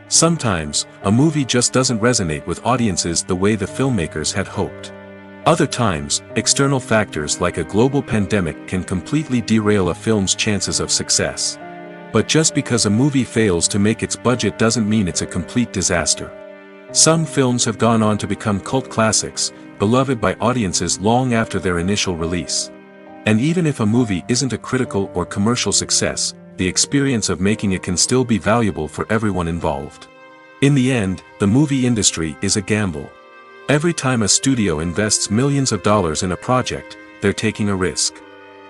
Sometimes, a movie just doesn't resonate with audiences the way the filmmakers had hoped. Other times, external factors like a global pandemic can completely derail a film's chances of success. But just because a movie fails to make its budget doesn't mean it's a complete disaster. Some films have gone on to become cult classics, beloved by audiences long after their initial release. And even if a movie isn't a critical or commercial success, the experience of making it can still be valuable for everyone involved. In the end, the movie industry is a gamble. Every time a studio invests millions of dollars in a project, they're taking a risk.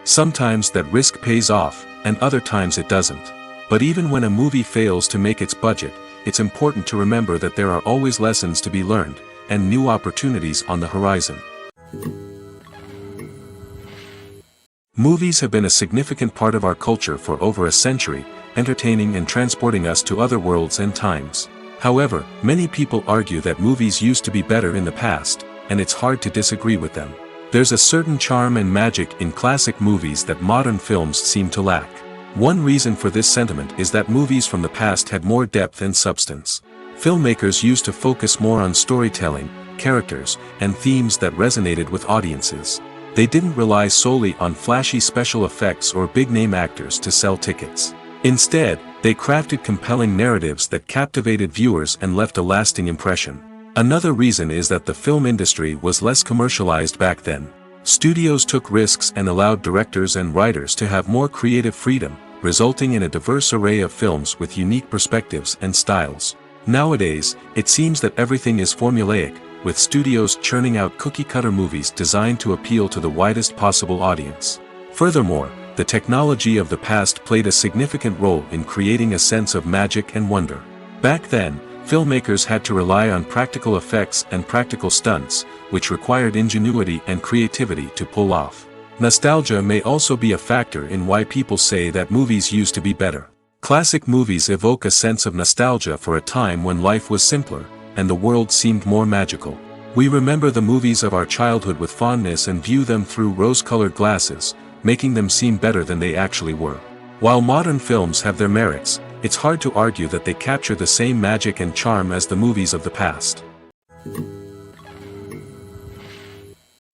Sometimes that risk pays off, and other times it doesn't. But even when a movie fails to make its budget, it's important to remember that there are always lessons to be learned, and new opportunities on the horizon. Movies have been a significant part of our culture for over a century, entertaining and transporting us to other worlds and times. However, many people argue that movies used to be better in the past, and it's hard to disagree with them. There's a certain charm and magic in classic movies that modern films seem to lack. One reason for this sentiment is that movies from the past had more depth and substance. Filmmakers used to focus more on storytelling, characters, and themes that resonated with audiences. They didn't rely solely on flashy special effects or big-name actors to sell tickets. Instead, they crafted compelling narratives that captivated viewers and left a lasting impression. Another reason is that the film industry was less commercialized back then. Studios took risks and allowed directors and writers to have more creative freedom, resulting in a diverse array of films with unique perspectives and styles. Nowadays, it seems that everything is formulaic, with studios churning out cookie-cutter movies designed to appeal to the widest possible audience. Furthermore, the technology of the past played a significant role in creating a sense of magic and wonder. Back then, filmmakers had to rely on practical effects and practical stunts, which required ingenuity and creativity to pull off. Nostalgia may also be a factor in why people say that movies used to be better. Classic movies evoke a sense of nostalgia for a time when life was simpler, and the world seemed more magical. We remember the movies of our childhood with fondness and view them through rose-colored glasses, making them seem better than they actually were. While modern films have their merits, it's hard to argue that they capture the same magic and charm as the movies of the past.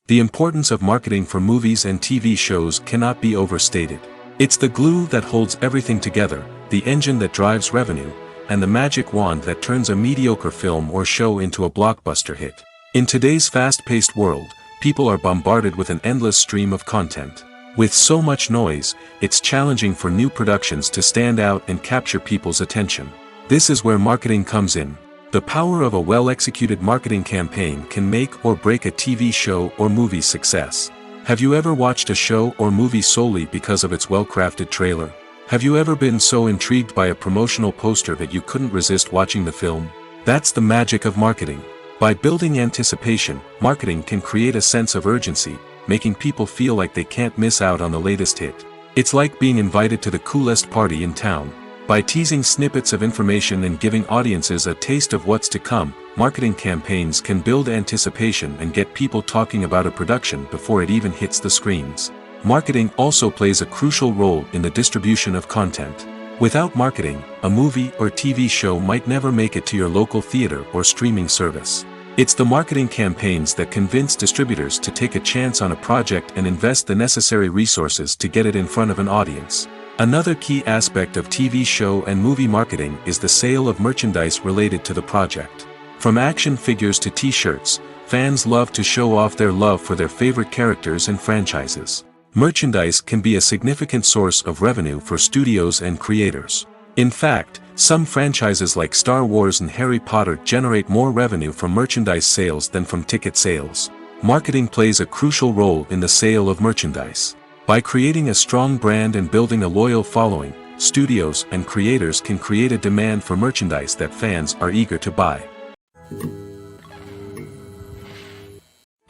The importance of marketing for movies and TV shows cannot be overstated. It's the glue that holds everything together, the engine that drives revenue, and the magic wand that turns a mediocre film or show into a blockbuster hit. In today's fast-paced world, people are bombarded with an endless stream of content. With so much noise, it's challenging for new productions to stand out and capture people's attention. This is where marketing comes in. The power of a well-executed marketing campaign can make or break a TV show or movie's success. Have you ever watched a show or movie solely because of its well-crafted trailer? Have you ever been so intrigued by a promotional poster that you couldn't resist watching the film? That's the magic of marketing. By building anticipation, marketing can create a sense of urgency, making people feel like they can't miss out on the latest hit. It's like being invited to the coolest party in town. By teasing snippets of information and giving audiences a taste of what's to come, marketing campaigns can build anticipation and get people talking about a production before it even hits the screens. Marketing also plays a crucial role in the distribution of content. Without marketing, a movie or TV show might never make it to your local theater or streaming service. It's the marketing campaigns that convince distributors to take a chance on a project and invest the necessary resources to get it in front of an audience. Another key aspect of TV show and movie marketing is the sale of merchandise related to the project. From action figures to t-shirts, fans love to show off their love for their favorite characters and franchises. Merchandise can be a significant source of revenue for studios and creators. In fact, some franchises like Star Wars and Harry Potter generate more revenue from merchandise sales than from ticket sales. Marketing plays a crucial role in the sale of merchandise. By creating a strong brand and building a loyal following, studios and creators can create a demand for merchandise that fans are eager to buy.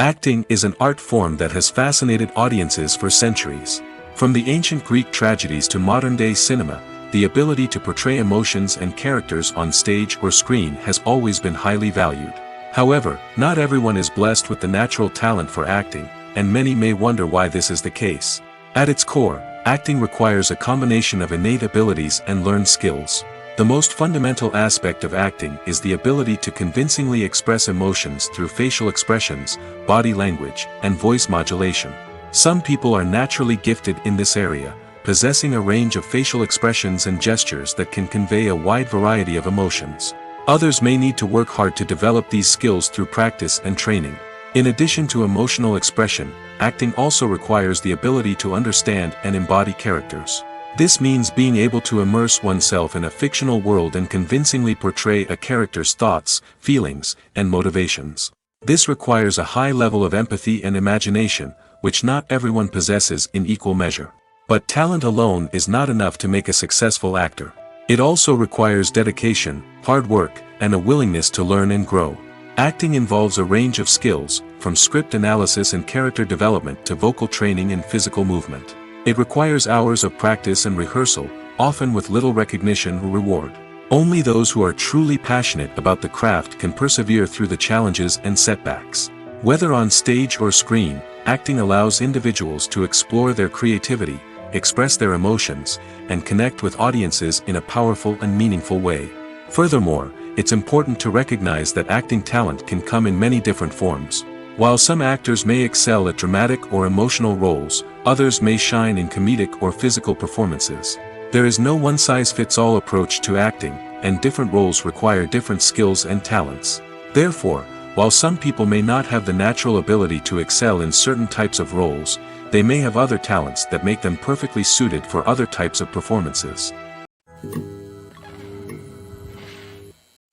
Acting is an art form that has fascinated audiences for centuries. From the ancient Greek tragedies to modern-day cinema, the ability to portray emotions and characters on stage or screen has always been highly valued. However, not everyone is blessed with the natural talent for acting, and many may wonder why this is the case. At its core, acting requires a combination of innate abilities and learned skills. The most fundamental aspect of acting is the ability to convincingly express emotions through facial expressions, body language, and voice modulation. Some people are naturally gifted in this area, possessing a range of facial expressions and gestures that can convey a wide variety of emotions. Others may need to work hard to develop these skills through practice and training. In addition to emotional expression, acting also requires the ability to understand and embody characters. This means being able to immerse oneself in a fictional world and convincingly portray a character's thoughts, feelings, and motivations. This requires a high level of empathy and imagination, which not everyone possesses in equal measure. But talent alone is not enough to make a successful actor. It also requires dedication, hard work, and a willingness to learn and grow. Acting involves a range of skills, from script analysis and character development to vocal training and physical movement. It requires hours of practice and rehearsal, often with little recognition or reward. Only those who are truly passionate about the craft can persevere through the challenges and setbacks. Whether on stage or screen, acting allows individuals to explore their creativity, express their emotions, and connect with audiences in a powerful and meaningful way. Furthermore, it's important to recognize that acting talent can come in many different forms. While some actors may excel at dramatic or emotional roles, others may shine in comedic or physical performances. There is no one-size-fits-all approach to acting, and different roles require different skills and talents. Therefore, while some people may not have the natural ability to excel in certain types of roles, they may have other talents that make them perfectly suited for other types of performances.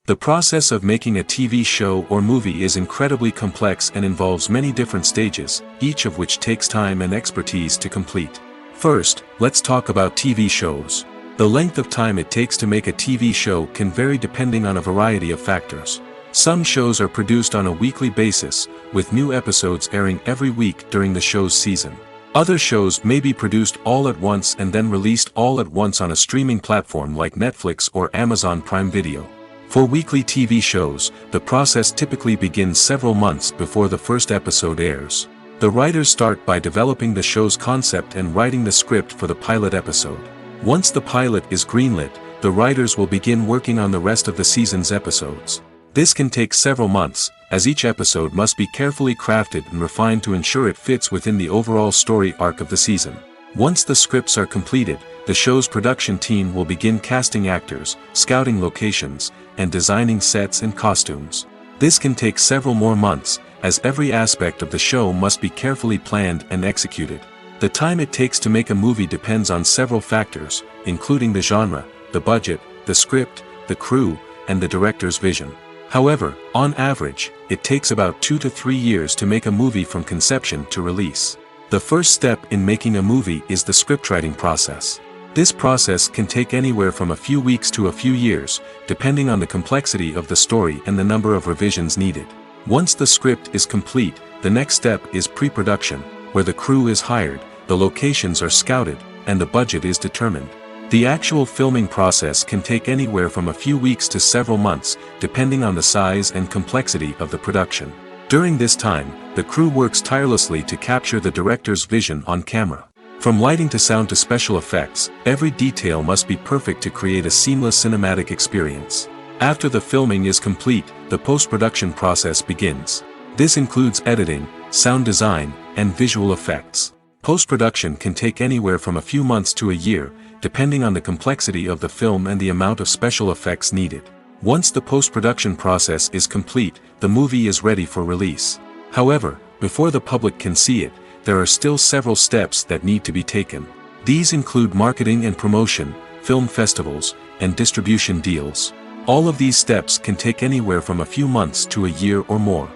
The process of making a TV show or movie is incredibly complex and involves many different stages, each of which takes time and expertise to complete. First, let's talk about TV shows. The length of time it takes to make a TV show can vary depending on a variety of factors. Some shows are produced on a weekly basis, with new episodes airing every week during the show's season. Other shows may be produced all at once and then released all at once on a streaming platform like Netflix or Amazon Prime Video. For weekly TV shows, the process typically begins several months before the first episode airs. The writers start by developing the show's concept and writing the script for the pilot episode. Once the pilot is greenlit, the writers will begin working on the rest of the season's episodes. This can take several months, as each episode must be carefully crafted and refined to ensure it fits within the overall story arc of the season. Once the scripts are completed, the show's production team will begin casting actors, scouting locations, and designing sets and costumes. This can take several more months, as every aspect of the show must be carefully planned and executed. The time it takes to make a movie depends on several factors, including the genre, the budget, the script, the crew, and the director's vision. However, on average, it takes about 2 to 3 years to make a movie from conception to release. The first step in making a movie is the scriptwriting process. This process can take anywhere from a few weeks to a few years, depending on the complexity of the story and the number of revisions needed. Once the script is complete, the next step is pre-production, where the crew is hired, the locations are scouted, and the budget is determined. The actual filming process can take anywhere from a few weeks to several months, depending on the size and complexity of the production. During this time, the crew works tirelessly to capture the director's vision on camera. From lighting to sound to special effects, every detail must be perfect to create a seamless cinematic experience. After the filming is complete, the post-production process begins. This includes editing, sound design, and visual effects. Post-production can take anywhere from a few months to a year, depending on the complexity of the film and the amount of special effects needed. Once the post-production process is complete, the movie is ready for release. However, before the public can see it, there are still several steps that need to be taken. These include marketing and promotion, film festivals, and distribution deals. All of these steps can take anywhere from a few months to a year or more.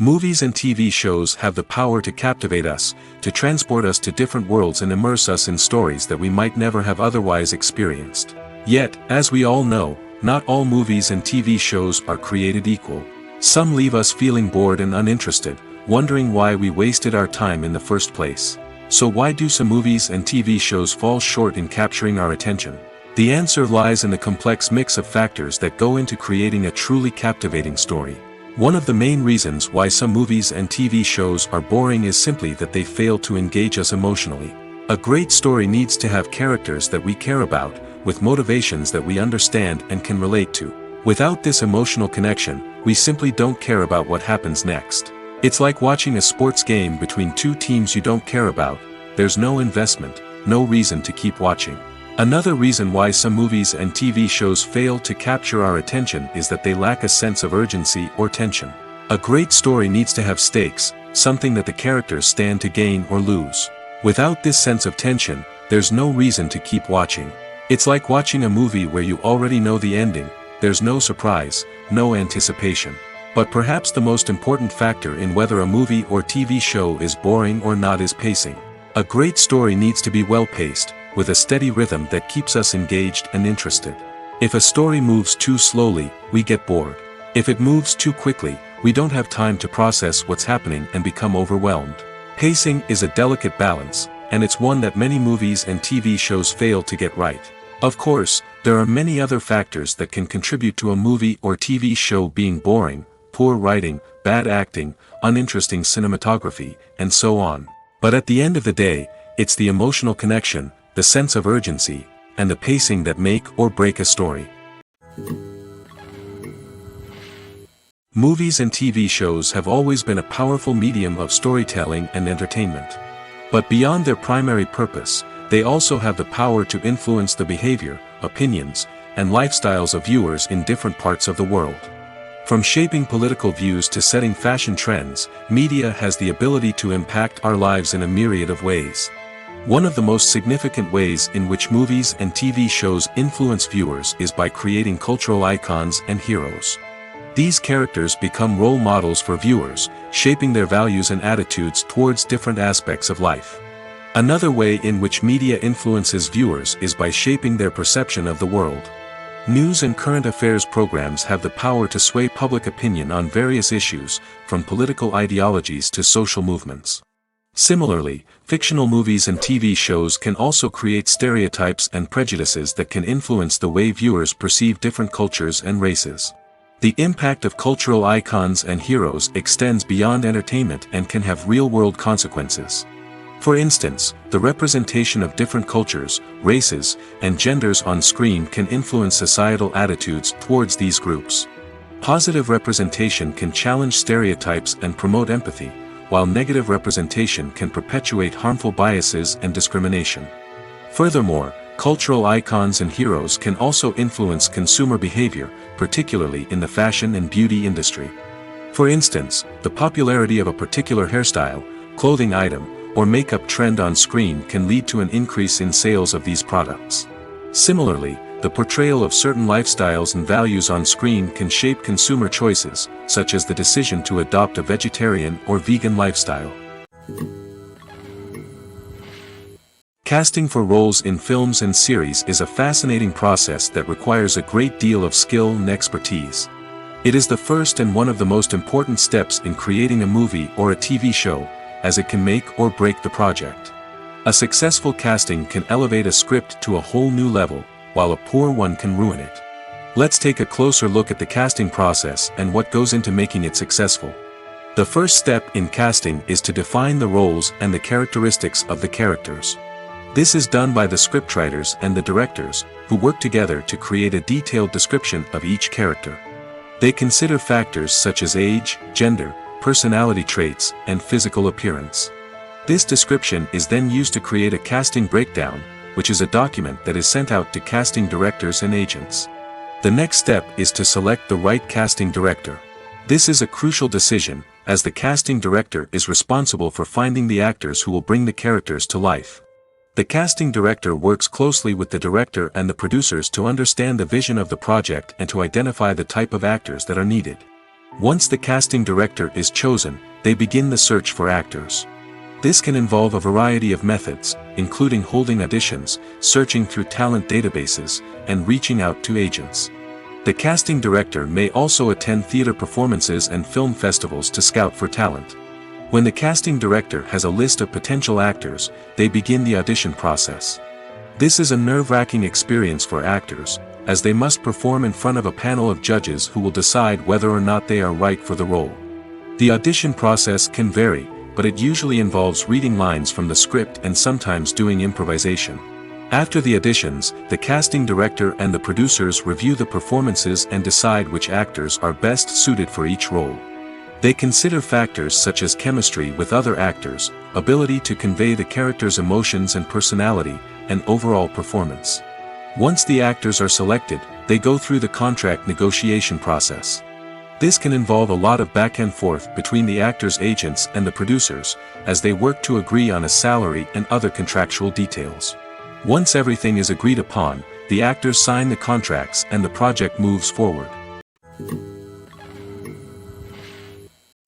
Movies and TV shows have the power to captivate us, to transport us to different worlds and immerse us in stories that we might never have otherwise experienced. Yet, as we all know, not all movies and TV shows are created equal. Some leave us feeling bored and uninterested, wondering why we wasted our time in the first place. So why do some movies and TV shows fall short in capturing our attention? The answer lies in the complex mix of factors that go into creating a truly captivating story. One of the main reasons why some movies and TV shows are boring is simply that they fail to engage us emotionally. A great story needs to have characters that we care about, with motivations that we understand and can relate to. Without this emotional connection, we simply don't care about what happens next. It's like watching a sports game between two teams you don't care about. There's no investment, no reason to keep watching. Another reason why some movies and TV shows fail to capture our attention is that they lack a sense of urgency or tension. A great story needs to have stakes, something that the characters stand to gain or lose. Without this sense of tension, there's no reason to keep watching. It's like watching a movie where you already know the ending. There's no surprise, no anticipation. But perhaps the most important factor in whether a movie or TV show is boring or not is pacing. A great story needs to be well-paced, with a steady rhythm that keeps us engaged and interested. If a story moves too slowly, we get bored. If it moves too quickly, we don't have time to process what's happening and become overwhelmed. Pacing is a delicate balance, and it's one that many movies and TV shows fail to get right. Of course, there are many other factors that can contribute to a movie or TV show being boring: poor writing, bad acting, uninteresting cinematography, and so on. But at the end of the day, it's the emotional connection, the sense of urgency, and the pacing that make or break a story. Movies and TV shows have always been a powerful medium of storytelling and entertainment. But beyond their primary purpose, they also have the power to influence the behavior, opinions, and lifestyles of viewers in different parts of the world. From shaping political views to setting fashion trends, media has the ability to impact our lives in a myriad of ways. One of the most significant ways in which movies and TV shows influence viewers is by creating cultural icons and heroes. These characters become role models for viewers, shaping their values and attitudes towards different aspects of life. Another way in which media influences viewers is by shaping their perception of the world. News and current affairs programs have the power to sway public opinion on various issues, from political ideologies to social movements. Similarly, fictional movies and TV shows can also create stereotypes and prejudices that can influence the way viewers perceive different cultures and races. The impact of cultural icons and heroes extends beyond entertainment and can have real-world consequences. For instance, the representation of different cultures, races, and genders on screen can influence societal attitudes towards these groups. Positive representation can challenge stereotypes and promote empathy, while negative representation can perpetuate harmful biases and discrimination. Furthermore, cultural icons and heroes can also influence consumer behavior, particularly in the fashion and beauty industry. For instance, the popularity of a particular hairstyle, clothing item, or makeup trend on screen can lead to an increase in sales of these products. Similarly, the portrayal of certain lifestyles and values on screen can shape consumer choices, such as the decision to adopt a vegetarian or vegan lifestyle. Casting for roles in films and series is a fascinating process that requires a great deal of skill and expertise. It is the first and one of the most important steps in creating a movie or a TV show, as it can make or break the project. A successful casting can elevate a script to a whole new level, while a poor one can ruin it. Let's take a closer look at the casting process and what goes into making it successful. The first step in casting is to define the roles and the characteristics of the characters. This is done by the scriptwriters and the directors, who work together to create a detailed description of each character. They consider factors such as age, gender, personality traits, and physical appearance. This description is then used to create a casting breakdown, which is a document that is sent out to casting directors and agents. The next step is to select the right casting director. This is a crucial decision, as the casting director is responsible for finding the actors who will bring the characters to life. The casting director works closely with the director and the producers to understand the vision of the project and to identify the type of actors that are needed. Once the casting director is chosen, they begin the search for actors. This can involve a variety of methods, including holding auditions, searching through talent databases, and reaching out to agents. The casting director may also attend theater performances and film festivals to scout for talent. When the casting director has a list of potential actors, they begin the audition process. This is a nerve-wracking experience for actors, as they must perform in front of a panel of judges who will decide whether or not they are right for the role. The audition process can vary, but it usually involves reading lines from the script and sometimes doing improvisation. After the auditions, the casting director and the producers review the performances and decide which actors are best suited for each role. They consider factors such as chemistry with other actors, ability to convey the character's emotions and personality, and overall performance. Once the actors are selected, they go through the contract negotiation process. This can involve a lot of back and forth between the actors' agents and the producers, as they work to agree on a salary and other contractual details. Once everything is agreed upon, the actors sign the contracts and the project moves forward.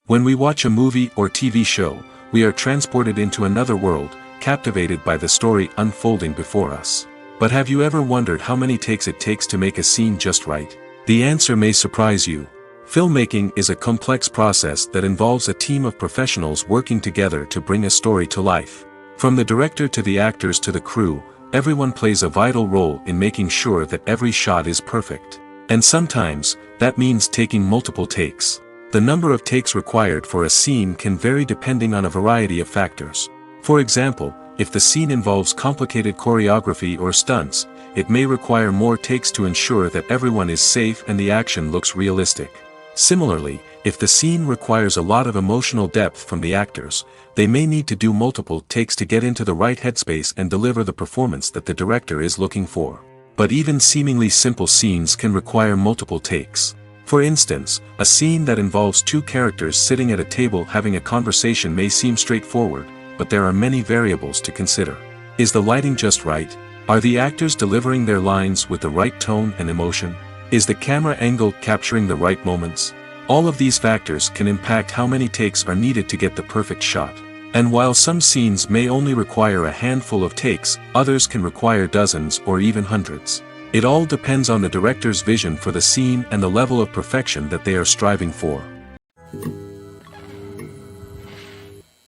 When we watch a movie or TV show, we are transported into another world, captivated by the story unfolding before us. But have you ever wondered how many takes it takes to make a scene just right? The answer may surprise you. Filmmaking is a complex process that involves a team of professionals working together to bring a story to life. From the director to the actors to the crew, everyone plays a vital role in making sure that every shot is perfect. And sometimes, that means taking multiple takes. The number of takes required for a scene can vary depending on a variety of factors. For example, if the scene involves complicated choreography or stunts, it may require more takes to ensure that everyone is safe and the action looks realistic. Similarly, if the scene requires a lot of emotional depth from the actors, they may need to do multiple takes to get into the right headspace and deliver the performance that the director is looking for. But even seemingly simple scenes can require multiple takes. For instance, a scene that involves two characters sitting at a table having a conversation may seem straightforward, but there are many variables to consider. Is the lighting just right? Are the actors delivering their lines with the right tone and emotion? Is the camera angle capturing the right moments? All of these factors can impact how many takes are needed to get the perfect shot. And while some scenes may only require a handful of takes, others can require dozens or even hundreds. It all depends on the director's vision for the scene and the level of perfection that they are striving for.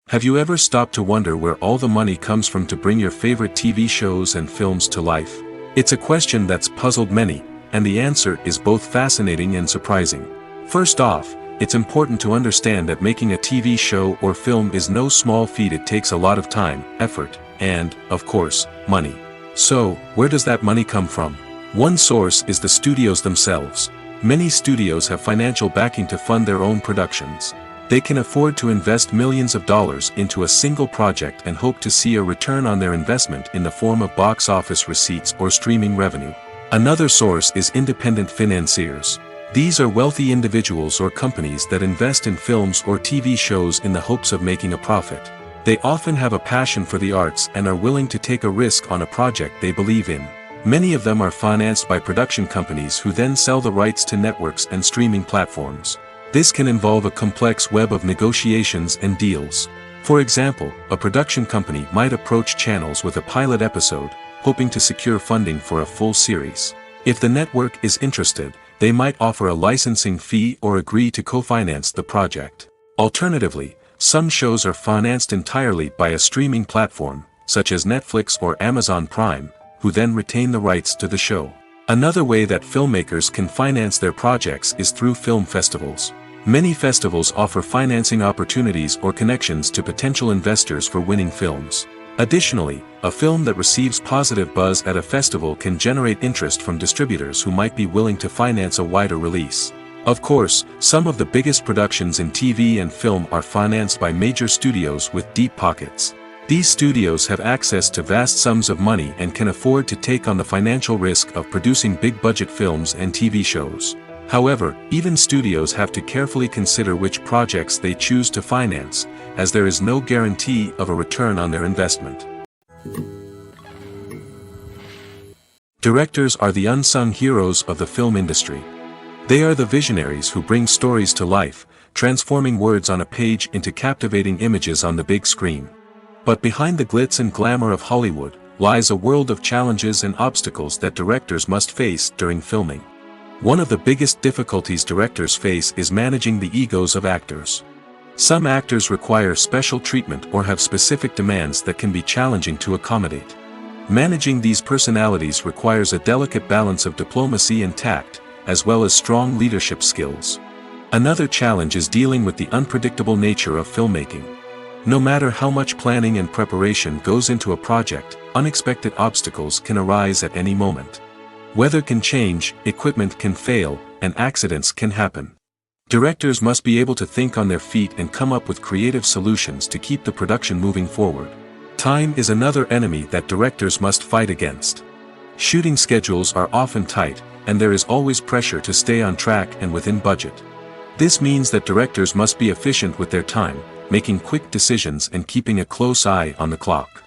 Have you ever stopped to wonder where all the money comes from to bring your favorite TV shows and films to life? It's a question that's puzzled many, and the answer is both fascinating and surprising. First off, it's important to understand that making a TV show or film is no small feat. It takes a lot of time, effort, and, of course, money. So, where does that money come from? One source is the studios themselves. Many studios have financial backing to fund their own productions. They can afford to invest millions of dollars into a single project and hope to see a return on their investment in the form of box office receipts or streaming revenue. Another source is independent financiers. These are wealthy individuals or companies that invest in films or TV shows in the hopes of making a profit. They often have a passion for the arts and are willing to take a risk on a project they believe in. Many of them are financed by production companies who then sell the rights to networks and streaming platforms. This can involve a complex web of negotiations and deals. For example, a production company might approach channels with a pilot episode, hoping to secure funding for a full series. If the network is interested, they might offer a licensing fee or agree to co-finance the project. Alternatively, some shows are financed entirely by a streaming platform, such as Netflix or Amazon Prime, who then retain the rights to the show. Another way that filmmakers can finance their projects is through film festivals. Many festivals offer financing opportunities or connections to potential investors for winning films. Additionally, a film that receives positive buzz at a festival can generate interest from distributors who might be willing to finance a wider release. Of course, some of the biggest productions in TV and film are financed by major studios with deep pockets. These studios have access to vast sums of money and can afford to take on the financial risk of producing big-budget films and TV shows. However, even studios have to carefully consider which projects they choose to finance, as there is no guarantee of a return on their investment. Directors are the unsung heroes of the film industry. They are the visionaries who bring stories to life, transforming words on a page into captivating images on the big screen. But behind the glitz and glamour of Hollywood, lies a world of challenges and obstacles that directors must face during filming. One of the biggest difficulties directors face is managing the egos of actors. Some actors require special treatment or have specific demands that can be challenging to accommodate. Managing these personalities requires a delicate balance of diplomacy and tact, as well as strong leadership skills. Another challenge is dealing with the unpredictable nature of filmmaking. No matter how much planning and preparation goes into a project, unexpected obstacles can arise at any moment. Weather can change, equipment can fail, and accidents can happen. Directors must be able to think on their feet and come up with creative solutions to keep the production moving forward. Time is another enemy that directors must fight against. Shooting schedules are often tight, and there is always pressure to stay on track and within budget. This means that directors must be efficient with their time, making quick decisions and keeping a close eye on the clock.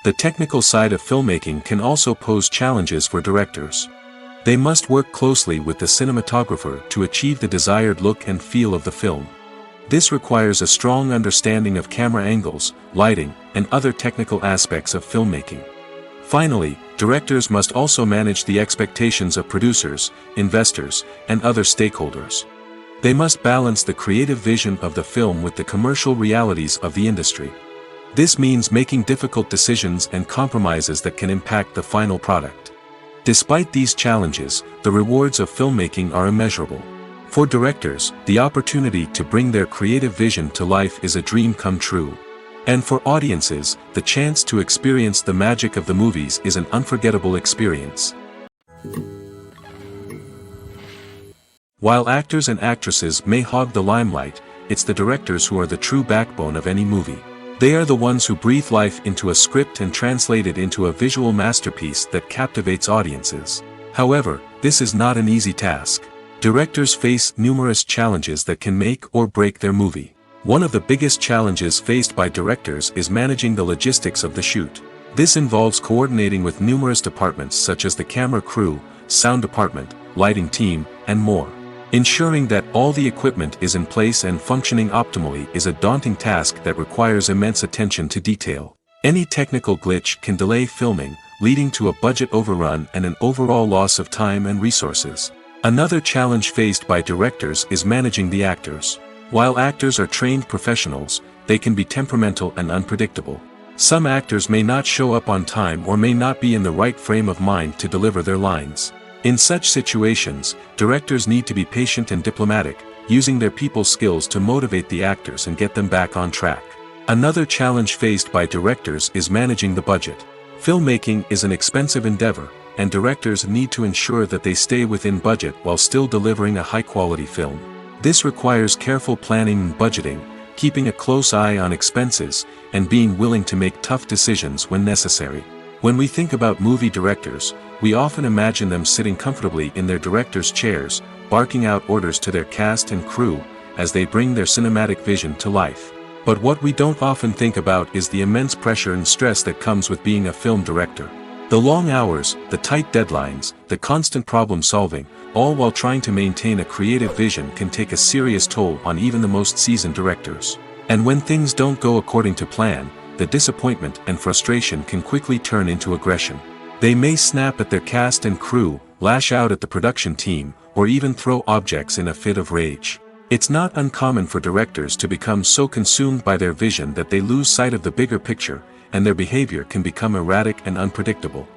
The technical side of filmmaking can also pose challenges for directors. They must work closely with the cinematographer to achieve the desired look and feel of the film. This requires a strong understanding of camera angles, lighting, and other technical aspects of filmmaking. Finally, directors must also manage the expectations of producers, investors, and other stakeholders. They must balance the creative vision of the film with the commercial realities of the industry. This means making difficult decisions and compromises that can impact the final product. Despite these challenges, the rewards of filmmaking are immeasurable. For directors, the opportunity to bring their creative vision to life is a dream come true. And for audiences, the chance to experience the magic of the movies is an unforgettable experience. While actors and actresses may hog the limelight, it's the directors who are the true backbone of any movie. They are the ones who breathe life into a script and translate it into a visual masterpiece that captivates audiences. However, this is not an easy task. Directors face numerous challenges that can make or break their movie. One of the biggest challenges faced by directors is managing the logistics of the shoot. This involves coordinating with numerous departments such as the camera crew, sound department, lighting team, and more. Ensuring that all the equipment is in place and functioning optimally is a daunting task that requires immense attention to detail. Any technical glitch can delay filming, leading to a budget overrun and an overall loss of time and resources. Another challenge faced by directors is managing the actors. While actors are trained professionals, they can be temperamental and unpredictable. Some actors may not show up on time or may not be in the right frame of mind to deliver their lines. In such situations, directors need to be patient and diplomatic, using their people skills to motivate the actors and get them back on track. Another challenge faced by directors is managing the budget. Filmmaking is an expensive endeavor, and directors need to ensure that they stay within budget while still delivering a high-quality film. This requires careful planning and budgeting, keeping a close eye on expenses, and being willing to make tough decisions when necessary. When we think about movie directors, we often imagine them sitting comfortably in their director's chairs, barking out orders to their cast and crew, as they bring their cinematic vision to life. But what we don't often think about is the immense pressure and stress that comes with being a film director. The long hours, the tight deadlines, the constant problem solving, all while trying to maintain a creative vision can take a serious toll on even the most seasoned directors. And when things don't go according to plan, the disappointment and frustration can quickly turn into aggression. They may snap at their cast and crew, lash out at the production team, or even throw objects in a fit of rage. It's not uncommon for directors to become so consumed by their vision that they lose sight of the bigger picture, and their behavior can become erratic and unpredictable.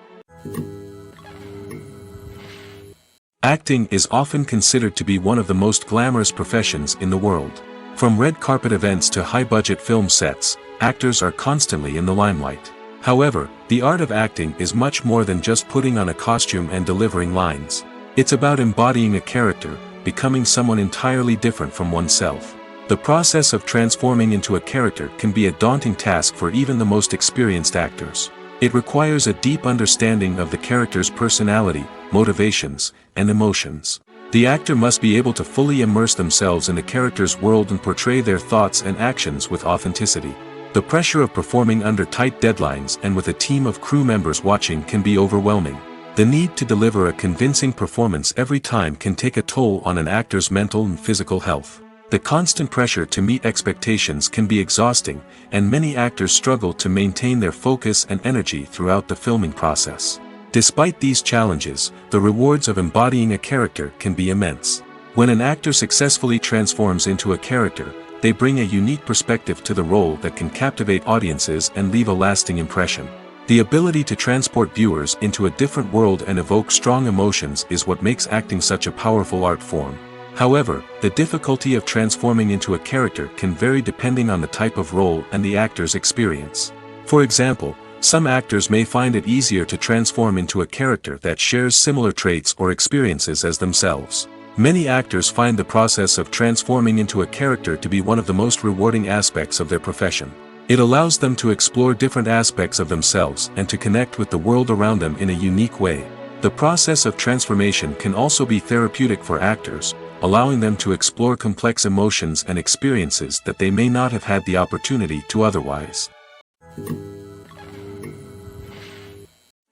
Acting is often considered to be one of the most glamorous professions in the world. From red carpet events to high-budget film sets, actors are constantly in the limelight. However, the art of acting is much more than just putting on a costume and delivering lines. It's about embodying a character, becoming someone entirely different from oneself. The process of transforming into a character can be a daunting task for even the most experienced actors. It requires a deep understanding of the character's personality, motivations, and emotions. The actor must be able to fully immerse themselves in the character's world and portray their thoughts and actions with authenticity. The pressure of performing under tight deadlines and with a team of crew members watching can be overwhelming. The need to deliver a convincing performance every time can take a toll on an actor's mental and physical health. The constant pressure to meet expectations can be exhausting, and many actors struggle to maintain their focus and energy throughout the filming process. Despite these challenges, the rewards of embodying a character can be immense. When an actor successfully transforms into a character, they bring a unique perspective to the role that can captivate audiences and leave a lasting impression. The ability to transport viewers into a different world and evoke strong emotions is what makes acting such a powerful art form. However, the difficulty of transforming into a character can vary depending on the type of role and the actor's experience. For example, some actors may find it easier to transform into a character that shares similar traits or experiences as themselves. Many actors find the process of transforming into a character to be one of the most rewarding aspects of their profession. It allows them to explore different aspects of themselves and to connect with the world around them in a unique way. The process of transformation can also be therapeutic for actors, allowing them to explore complex emotions and experiences that they may not have had the opportunity to otherwise.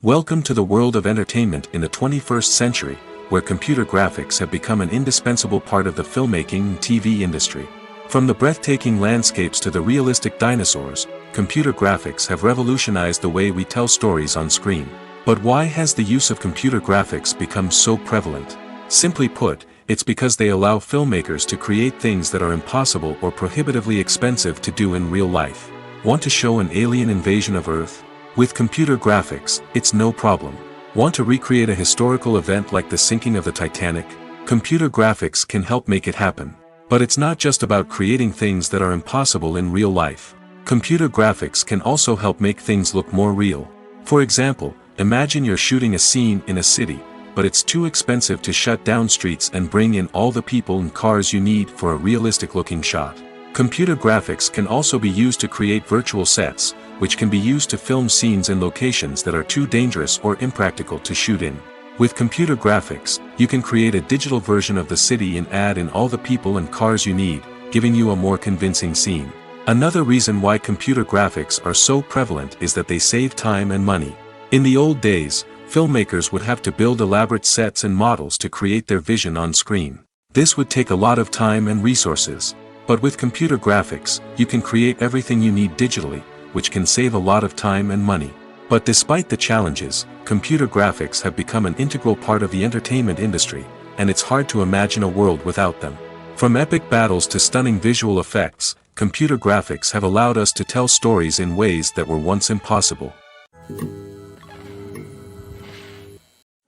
Welcome to the world of entertainment in the 21st century, where computer graphics have become an indispensable part of the filmmaking and TV industry. From the breathtaking landscapes to the realistic dinosaurs, computer graphics have revolutionized the way we tell stories on screen. But why has the use of computer graphics become so prevalent? Simply put, it's because they allow filmmakers to create things that are impossible or prohibitively expensive to do in real life. Want to show an alien invasion of Earth? With computer graphics, it's no problem. Want to recreate a historical event like the sinking of the Titanic? Computer graphics can help make it happen. But it's not just about creating things that are impossible in real life. Computer graphics can also help make things look more real. For example, imagine you're shooting a scene in a city, but it's too expensive to shut down streets and bring in all the people and cars you need for a realistic-looking shot. Computer graphics can also be used to create virtual sets, which can be used to film scenes in locations that are too dangerous or impractical to shoot in. With computer graphics, you can create a digital version of the city and add in all the people and cars you need, giving you a more convincing scene. Another reason why computer graphics are so prevalent is that they save time and money. In the old days, filmmakers would have to build elaborate sets and models to create their vision on screen. This would take a lot of time and resources. But with computer graphics, you can create everything you need digitally, which can save a lot of time and money. But despite the challenges, computer graphics have become an integral part of the entertainment industry, and it's hard to imagine a world without them. From epic battles to stunning visual effects, computer graphics have allowed us to tell stories in ways that were once impossible.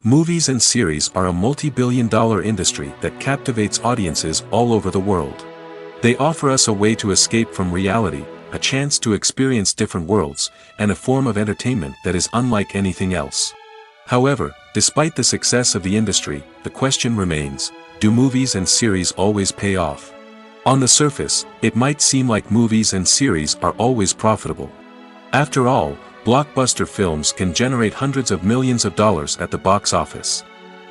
Movies and series are a multi-billion-dollar industry that captivates audiences all over the world. They offer us a way to escape from reality, a chance to experience different worlds, and a form of entertainment that is unlike anything else. However, despite the success of the industry, the question remains, do movies and series always pay off? On the surface, it might seem like movies and series are always profitable. After all, blockbuster films can generate hundreds of millions of dollars at the box office.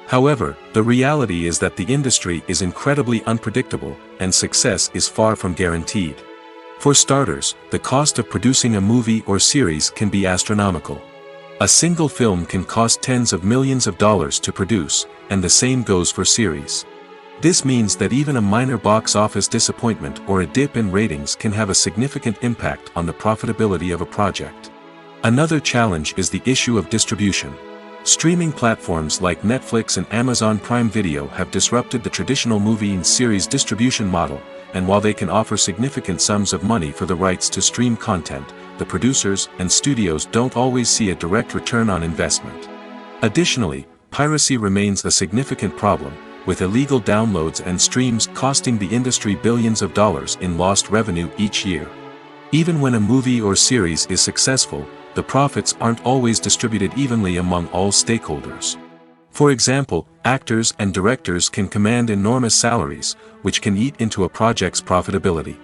However, the reality is that the industry is incredibly unpredictable, and success is far from guaranteed. For starters, the cost of producing a movie or series can be astronomical. A single film can cost tens of millions of dollars to produce, and the same goes for series. This means that even a minor box office disappointment or a dip in ratings can have a significant impact on the profitability of a project. Another challenge is the issue of distribution. Streaming platforms like Netflix and Amazon Prime Video have disrupted the traditional movie and series distribution model, and while they can offer significant sums of money for the rights to stream content, the producers and studios don't always see a direct return on investment. Additionally, piracy remains a significant problem, with illegal downloads and streams costing the industry billions of dollars in lost revenue each year. Even when a movie or series is successful, the profits aren't always distributed evenly among all stakeholders. For example, actors and directors can command enormous salaries, which can eat into a project's profitability.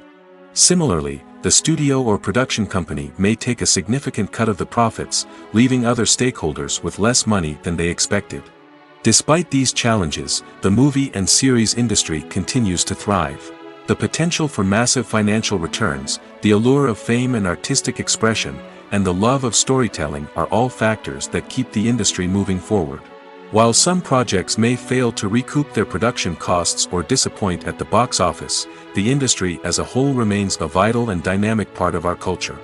Similarly, the studio or production company may take a significant cut of the profits, leaving other stakeholders with less money than they expected. Despite these challenges, the movie and series industry continues to thrive. The potential for massive financial returns, the allure of fame and artistic expression, and the love of storytelling are all factors that keep the industry moving forward. While some projects may fail to recoup their production costs or disappoint at the box office, the industry as a whole remains a vital and dynamic part of our culture.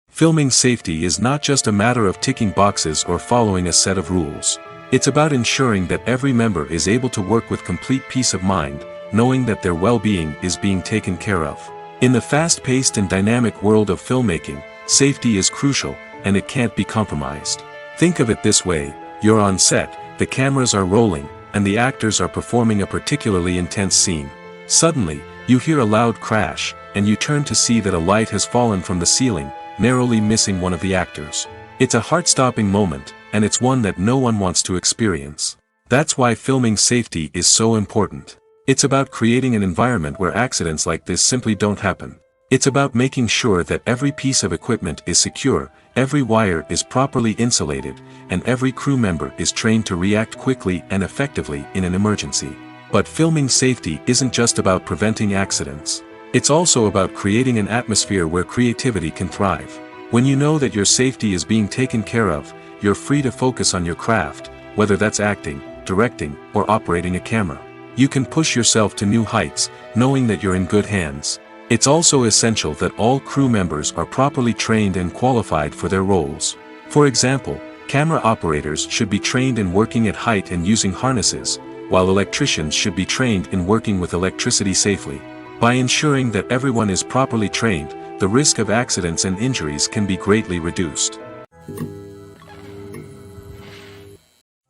Filming safety is not just a matter of ticking boxes or following a set of rules. It's about ensuring that every member is able to work with complete peace of mind, knowing that their well-being is being taken care of. In the fast-paced and dynamic world of filmmaking, safety is crucial, and it can't be compromised. Think of it this way: you're on set, the cameras are rolling, and the actors are performing a particularly intense scene. Suddenly, you hear a loud crash, and you turn to see that a light has fallen from the ceiling, narrowly missing one of the actors. It's a heart-stopping moment, and it's one that no one wants to experience. That's why filming safety is so important. It's about creating an environment where accidents like this simply don't happen. It's about making sure that every piece of equipment is secure, every wire is properly insulated, and every crew member is trained to react quickly and effectively in an emergency. But filming safety isn't just about preventing accidents. It's also about creating an atmosphere where creativity can thrive. When you know that your safety is being taken care of, you're free to focus on your craft, whether that's acting, directing, or operating a camera. You can push yourself to new heights, knowing that you're in good hands. It's also essential that all crew members are properly trained and qualified for their roles. For example, camera operators should be trained in working at height and using harnesses, while electricians should be trained in working with electricity safely. By ensuring that everyone is properly trained, the risk of accidents and injuries can be greatly reduced.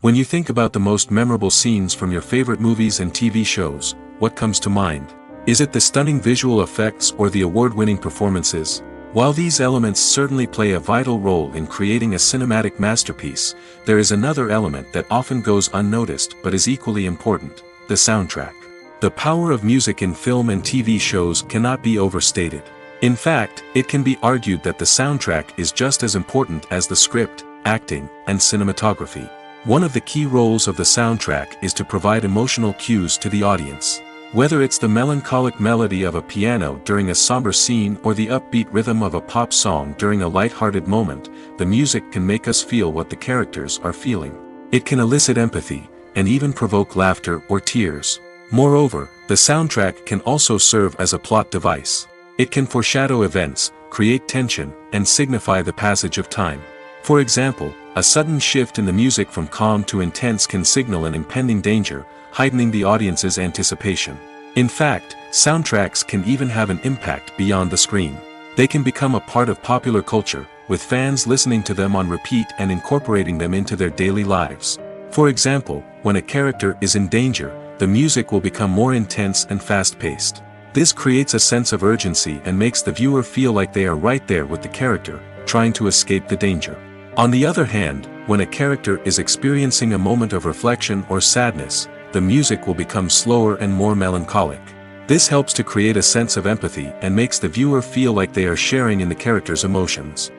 When you think about the most memorable scenes from your favorite movies and TV shows, what comes to mind? Is it the stunning visual effects or the award-winning performances? While these elements certainly play a vital role in creating a cinematic masterpiece, there is another element that often goes unnoticed but is equally important: the soundtrack. The power of music in film and TV shows cannot be overstated. In fact, it can be argued that the soundtrack is just as important as the script, acting, and cinematography. One of the key roles of the soundtrack is to provide emotional cues to the audience. Whether it's the melancholic melody of a piano during a somber scene or the upbeat rhythm of a pop song during a light-hearted moment, the music can make us feel what the characters are feeling. It can elicit empathy, and even provoke laughter or tears. Moreover, the soundtrack can also serve as a plot device. It can foreshadow events, create tension, and signify the passage of time. For example, a sudden shift in the music from calm to intense can signal an impending danger, heightening the audience's anticipation. In fact, soundtracks can even have an impact beyond the screen. They can become a part of popular culture, with fans listening to them on repeat and incorporating them into their daily lives. For example, when a character is in danger, the music will become more intense and fast-paced. This creates a sense of urgency and makes the viewer feel like they are right there with the character, trying to escape the danger. On the other hand, when a character is experiencing a moment of reflection or sadness, the music will become slower and more melancholic. This helps to create a sense of empathy and makes the viewer feel like they are sharing in the character's emotions.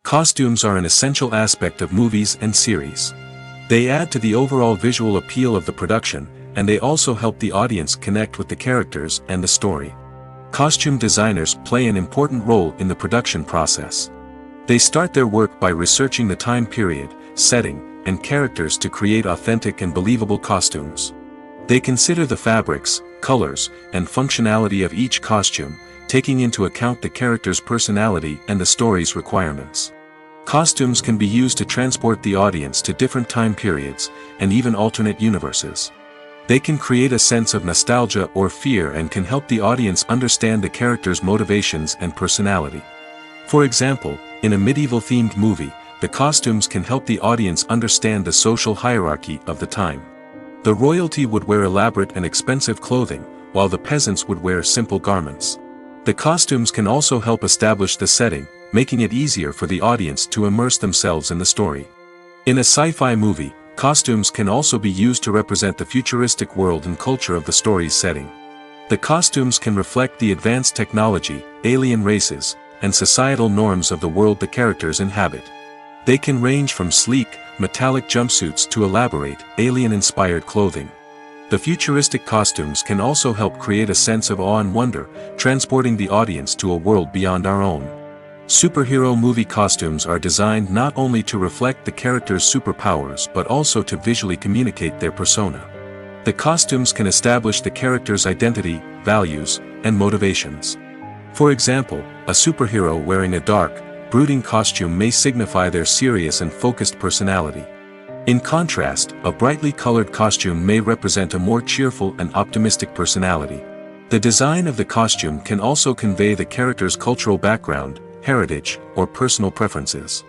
Costumes are an essential aspect of movies and series. They add to the overall visual appeal of the production, and they also help the audience connect with the characters and the story. Costume designers play an important role in the production process. They start their work by researching the time period, setting, and characters to create authentic and believable costumes. They consider the fabrics, colors, and functionality of each costume, taking into account the character's personality and the story's requirements. Costumes can be used to transport the audience to different time periods, and even alternate universes. They can create a sense of nostalgia or fear and can help the audience understand the character's motivations and personality. For example, in a medieval-themed movie, the costumes can help the audience understand the social hierarchy of the time. The royalty would wear elaborate and expensive clothing, while the peasants would wear simple garments. The costumes can also help establish the setting, making it easier for the audience to immerse themselves in the story. In a sci-fi movie, costumes can also be used to represent the futuristic world and culture of the story's setting. The costumes can reflect the advanced technology, alien races, and societal norms of the world the characters inhabit. They can range from sleek, metallic jumpsuits to elaborate, alien-inspired clothing. The futuristic costumes can also help create a sense of awe and wonder, transporting the audience to a world beyond our own. Superhero movie costumes are designed not only to reflect the character's superpowers but also to visually communicate their persona. The costumes can establish the character's identity, values, and motivations. For example, a superhero wearing a dark, brooding costume may signify their serious and focused personality. In contrast, a brightly colored costume may represent a more cheerful and optimistic personality. The design of the costume can also convey the character's cultural background, heritage, or personal preferences.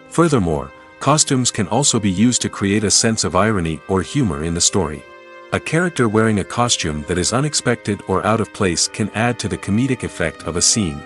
Furthermore, costumes can also be used to create a sense of irony or humor in the story. A character wearing a costume that is unexpected or out of place can add to the comedic effect of a scene.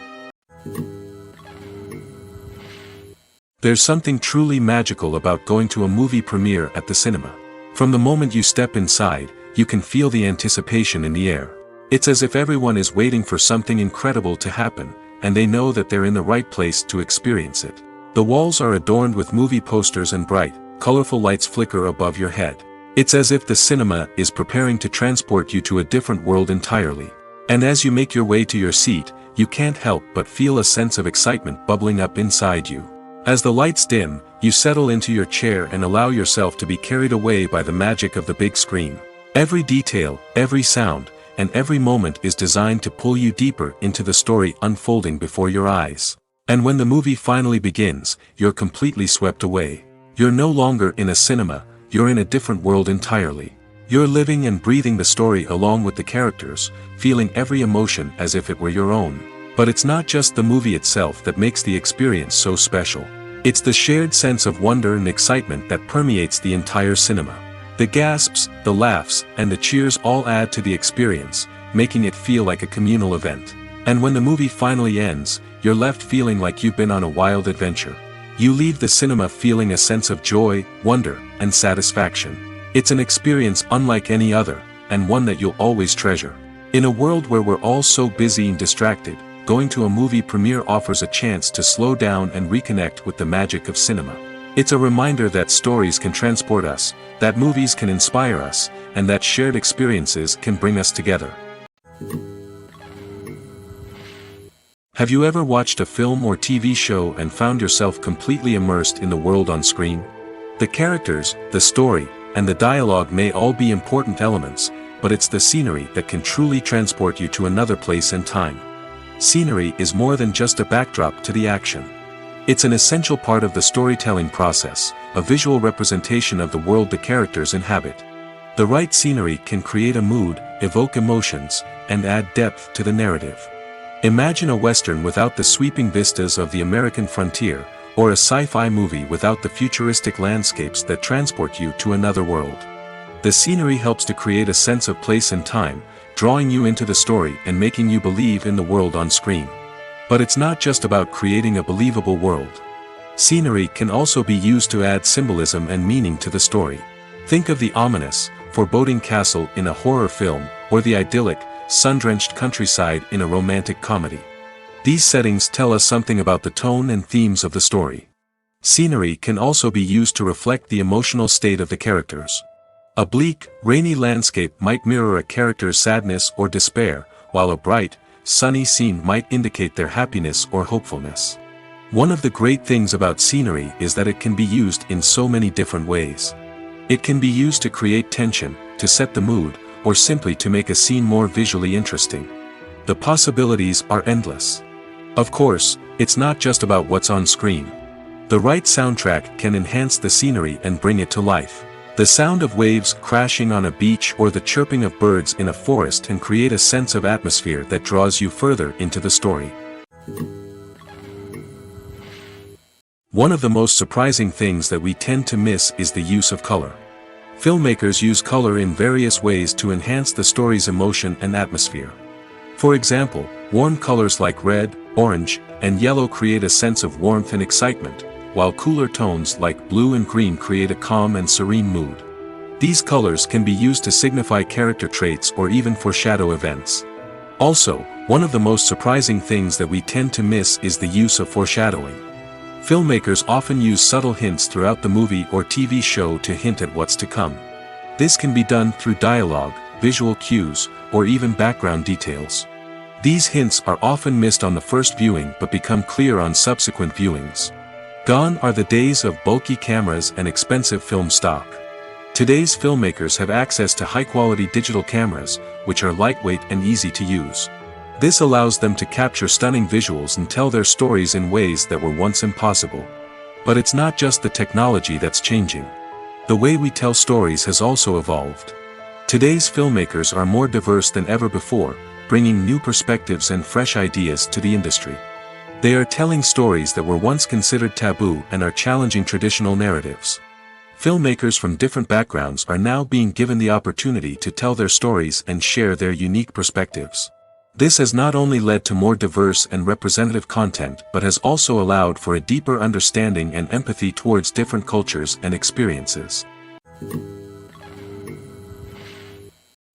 There's something truly magical about going to a movie premiere at the cinema. From the moment you step inside, you can feel the anticipation in the air. It's as if everyone is waiting for something incredible to happen, and they know that they're in the right place to experience it. The walls are adorned with movie posters and bright, colorful lights flicker above your head. It's as if the cinema is preparing to transport you to a different world entirely. And as you make your way to your seat, you can't help but feel a sense of excitement bubbling up inside you. As the lights dim, you settle into your chair and allow yourself to be carried away by the magic of the big screen. Every detail, every sound, and every moment is designed to pull you deeper into the story unfolding before your eyes. And when the movie finally begins, you're completely swept away. You're no longer in a cinema, you're in a different world entirely. You're living and breathing the story along with the characters, feeling every emotion as if it were your own. But it's not just the movie itself that makes the experience so special. It's the shared sense of wonder and excitement that permeates the entire cinema. The gasps, the laughs, and the cheers all add to the experience, making it feel like a communal event. And when the movie finally ends, you're left feeling like you've been on a wild adventure. You leave the cinema feeling a sense of joy, wonder, and satisfaction. It's an experience unlike any other, and one that you'll always treasure. In a world where we're all so busy and distracted, going to a movie premiere offers a chance to slow down and reconnect with the magic of cinema. It's a reminder that stories can transport us, that movies can inspire us, and that shared experiences can bring us together. Have you ever watched a film or TV show and found yourself completely immersed in the world on screen? The characters, the story, and the dialogue may all be important elements, but it's the scenery that can truly transport you to another place and time. Scenery is more than just a backdrop to the action. It's an essential part of the storytelling process, a visual representation of the world the characters inhabit. The right scenery can create a mood, evoke emotions, and add depth to the narrative. Imagine a Western without the sweeping vistas of the American frontier, or a sci-fi movie without the futuristic landscapes that transport you to another world. The scenery helps to create a sense of place and time, drawing you into the story and making you believe in the world on screen. But it's not just about creating a believable world. Scenery can also be used to add symbolism and meaning to the story. Think of the ominous, foreboding castle in a horror film, or the idyllic, sun-drenched countryside in a romantic comedy. These settings tell us something about the tone and themes of the story. Scenery can also be used to reflect the emotional state of the characters. A bleak, rainy landscape might mirror a character's sadness or despair, while a bright, sunny scene might indicate their happiness or hopefulness. One of the great things about scenery is that it can be used in so many different ways. It can be used to create tension, to set the mood, or simply to make a scene more visually interesting. The possibilities are endless. Of course, it's not just about what's on screen. The right soundtrack can enhance the scenery and bring it to life. The sound of waves crashing on a beach or the chirping of birds in a forest can create a sense of atmosphere that draws you further into the story. One of the most surprising things that we tend to miss is the use of color. Filmmakers use color in various ways to enhance the story's emotion and atmosphere. For example, warm colors like red, orange, and yellow create a sense of warmth and excitement, while cooler tones like blue and green create a calm and serene mood. These colors can be used to signify character traits or even foreshadow events. Also, one of the most surprising things that we tend to miss is the use of foreshadowing. Filmmakers often use subtle hints throughout the movie or TV show to hint at what's to come. This can be done through dialogue, visual cues, or even background details. These hints are often missed on the first viewing but become clear on subsequent viewings. Gone are the days of bulky cameras and expensive film stock. Today's filmmakers have access to high-quality digital cameras, which are lightweight and easy to use. This allows them to capture stunning visuals and tell their stories in ways that were once impossible. But it's not just the technology that's changing. The way we tell stories has also evolved. Today's filmmakers are more diverse than ever before, bringing new perspectives and fresh ideas to the industry. They are telling stories that were once considered taboo and are challenging traditional narratives. Filmmakers from different backgrounds are now being given the opportunity to tell their stories and share their unique perspectives. This has not only led to more diverse and representative content but has also allowed for a deeper understanding and empathy towards different cultures and experiences.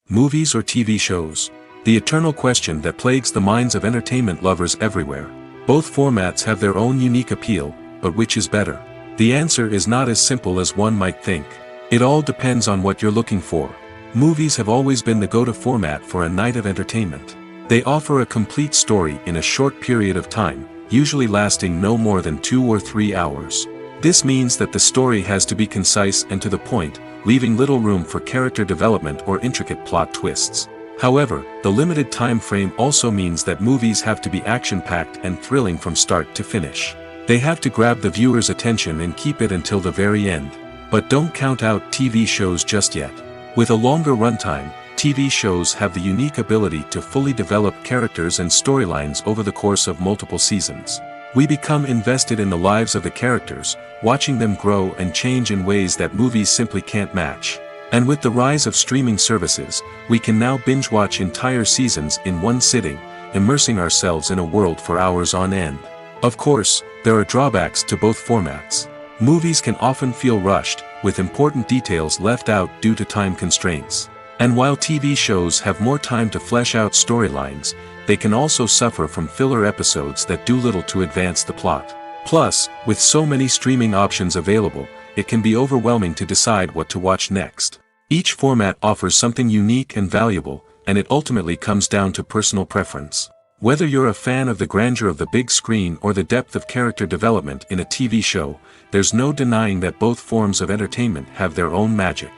Movies or TV shows? The eternal question that plagues the minds of entertainment lovers everywhere. Both formats have their own unique appeal, but which is better? The answer is not as simple as one might think. It all depends on what you're looking for. Movies have always been the go-to format for a night of entertainment. They offer a complete story in a short period of time, usually lasting no more than 2 or 3 hours. This means that the story has to be concise and to the point, leaving little room for character development or intricate plot twists. However, the limited time frame also means that movies have to be action-packed and thrilling from start to finish. They have to grab the viewer's attention and keep it until the very end. But don't count out TV shows just yet. With a longer runtime, TV shows have the unique ability to fully develop characters and storylines over the course of multiple seasons. We become invested in the lives of the characters, watching them grow and change in ways that movies simply can't match. And with the rise of streaming services, we can now binge-watch entire seasons in one sitting, immersing ourselves in a world for hours on end. Of course, there are drawbacks to both formats. Movies can often feel rushed, with important details left out due to time constraints. And while TV shows have more time to flesh out storylines, they can also suffer from filler episodes that do little to advance the plot. Plus, with so many streaming options available, it can be overwhelming to decide what to watch next. Each format offers something unique and valuable, and it ultimately comes down to personal preference. Whether you're a fan of the grandeur of the big screen or the depth of character development in a TV show, there's no denying that both forms of entertainment have their own magic.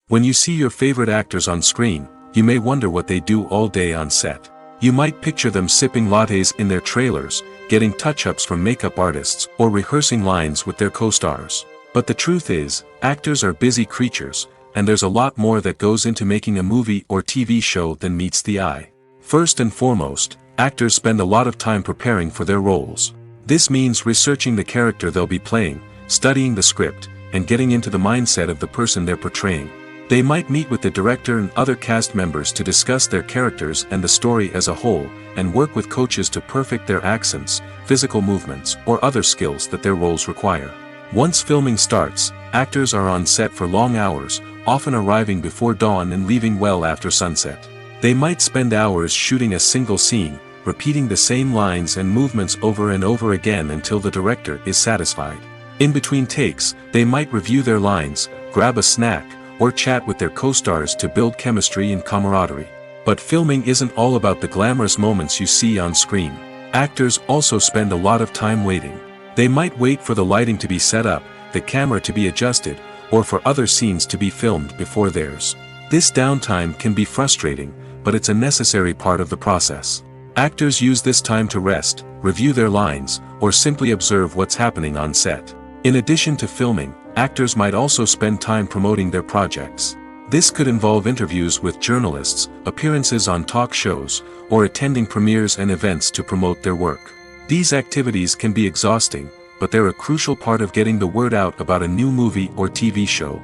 When you see your favorite actors on screen, you may wonder what they do all day on set. You might picture them sipping lattes in their trailers, getting touch-ups from makeup artists, or rehearsing lines with their co-stars. But the truth is, actors are busy creatures, and there's a lot more that goes into making a movie or TV show than meets the eye. First and foremost, actors spend a lot of time preparing for their roles. This means researching the character they'll be playing, studying the script, and getting into the mindset of the person they're portraying. They might meet with the director and other cast members to discuss their characters and the story as a whole, and work with coaches to perfect their accents, physical movements, or other skills that their roles require. Once filming starts, actors are on set for long hours, often arriving before dawn and leaving well after sunset. They might spend hours shooting a single scene, repeating the same lines and movements over and over again until the director is satisfied. In between takes, they might review their lines, grab a snack, or chat with their co-stars to build chemistry and camaraderie. But filming isn't all about the glamorous moments you see on screen. Actors also spend a lot of time waiting. They might wait for the lighting to be set up, the camera to be adjusted, or for other scenes to be filmed before theirs. This downtime can be frustrating, but it's a necessary part of the process. Actors use this time to rest, review their lines, or simply observe what's happening on set. In addition to filming, actors might also spend time promoting their projects. This could involve interviews with journalists, appearances on talk shows, or attending premieres and events to promote their work. These activities can be exhausting, but they're a crucial part of getting the word out about a new movie or TV show.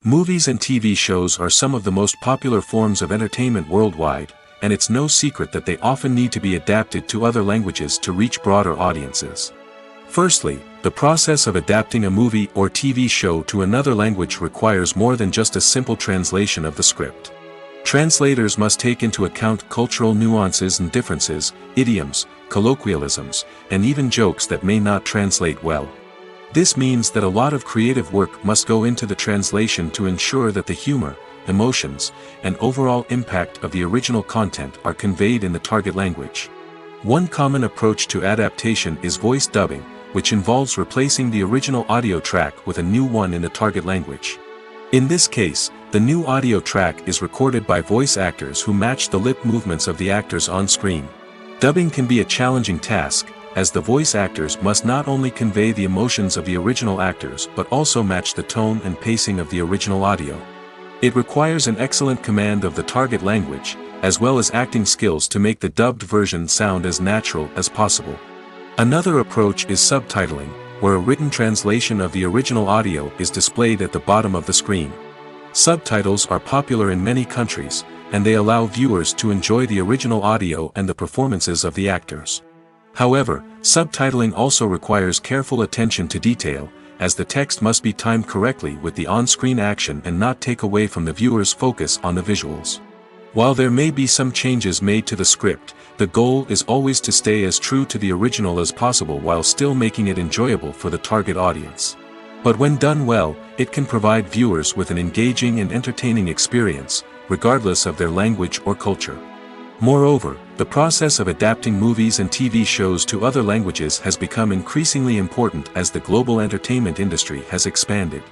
Movies and TV shows are some of the most popular forms of entertainment worldwide, and it's no secret that they often need to be adapted to other languages to reach broader audiences. Firstly, the process of adapting a movie or TV show to another language requires more than just a simple translation of the script. Translators must take into account cultural nuances and differences, idioms, colloquialisms, and even jokes that may not translate well. This means that a lot of creative work must go into the translation to ensure that the humor, emotions, and overall impact of the original content are conveyed in the target language. One common approach to adaptation is voice dubbing, which involves replacing the original audio track with a new one in the target language. In this case, the new audio track is recorded by voice actors who match the lip movements of the actors on screen. Dubbing can be a challenging task, as the voice actors must not only convey the emotions of the original actors but also match the tone and pacing of the original audio. It requires an excellent command of the target language, as well as acting skills to make the dubbed version sound as natural as possible. Another approach is subtitling, where a written translation of the original audio is displayed at the bottom of the screen. Subtitles are popular in many countries, and they allow viewers to enjoy the original audio and the performances of the actors. However, subtitling also requires careful attention to detail, as the text must be timed correctly with the on-screen action and not take away from the viewer's focus on the visuals. While there may be some changes made to the script, the goal is always to stay as true to the original as possible while still making it enjoyable for the target audience. But when done well, it can provide viewers with an engaging and entertaining experience, regardless of their language or culture. Moreover, the process of adapting movies and TV shows to other languages has become increasingly important as the global entertainment industry has expanded.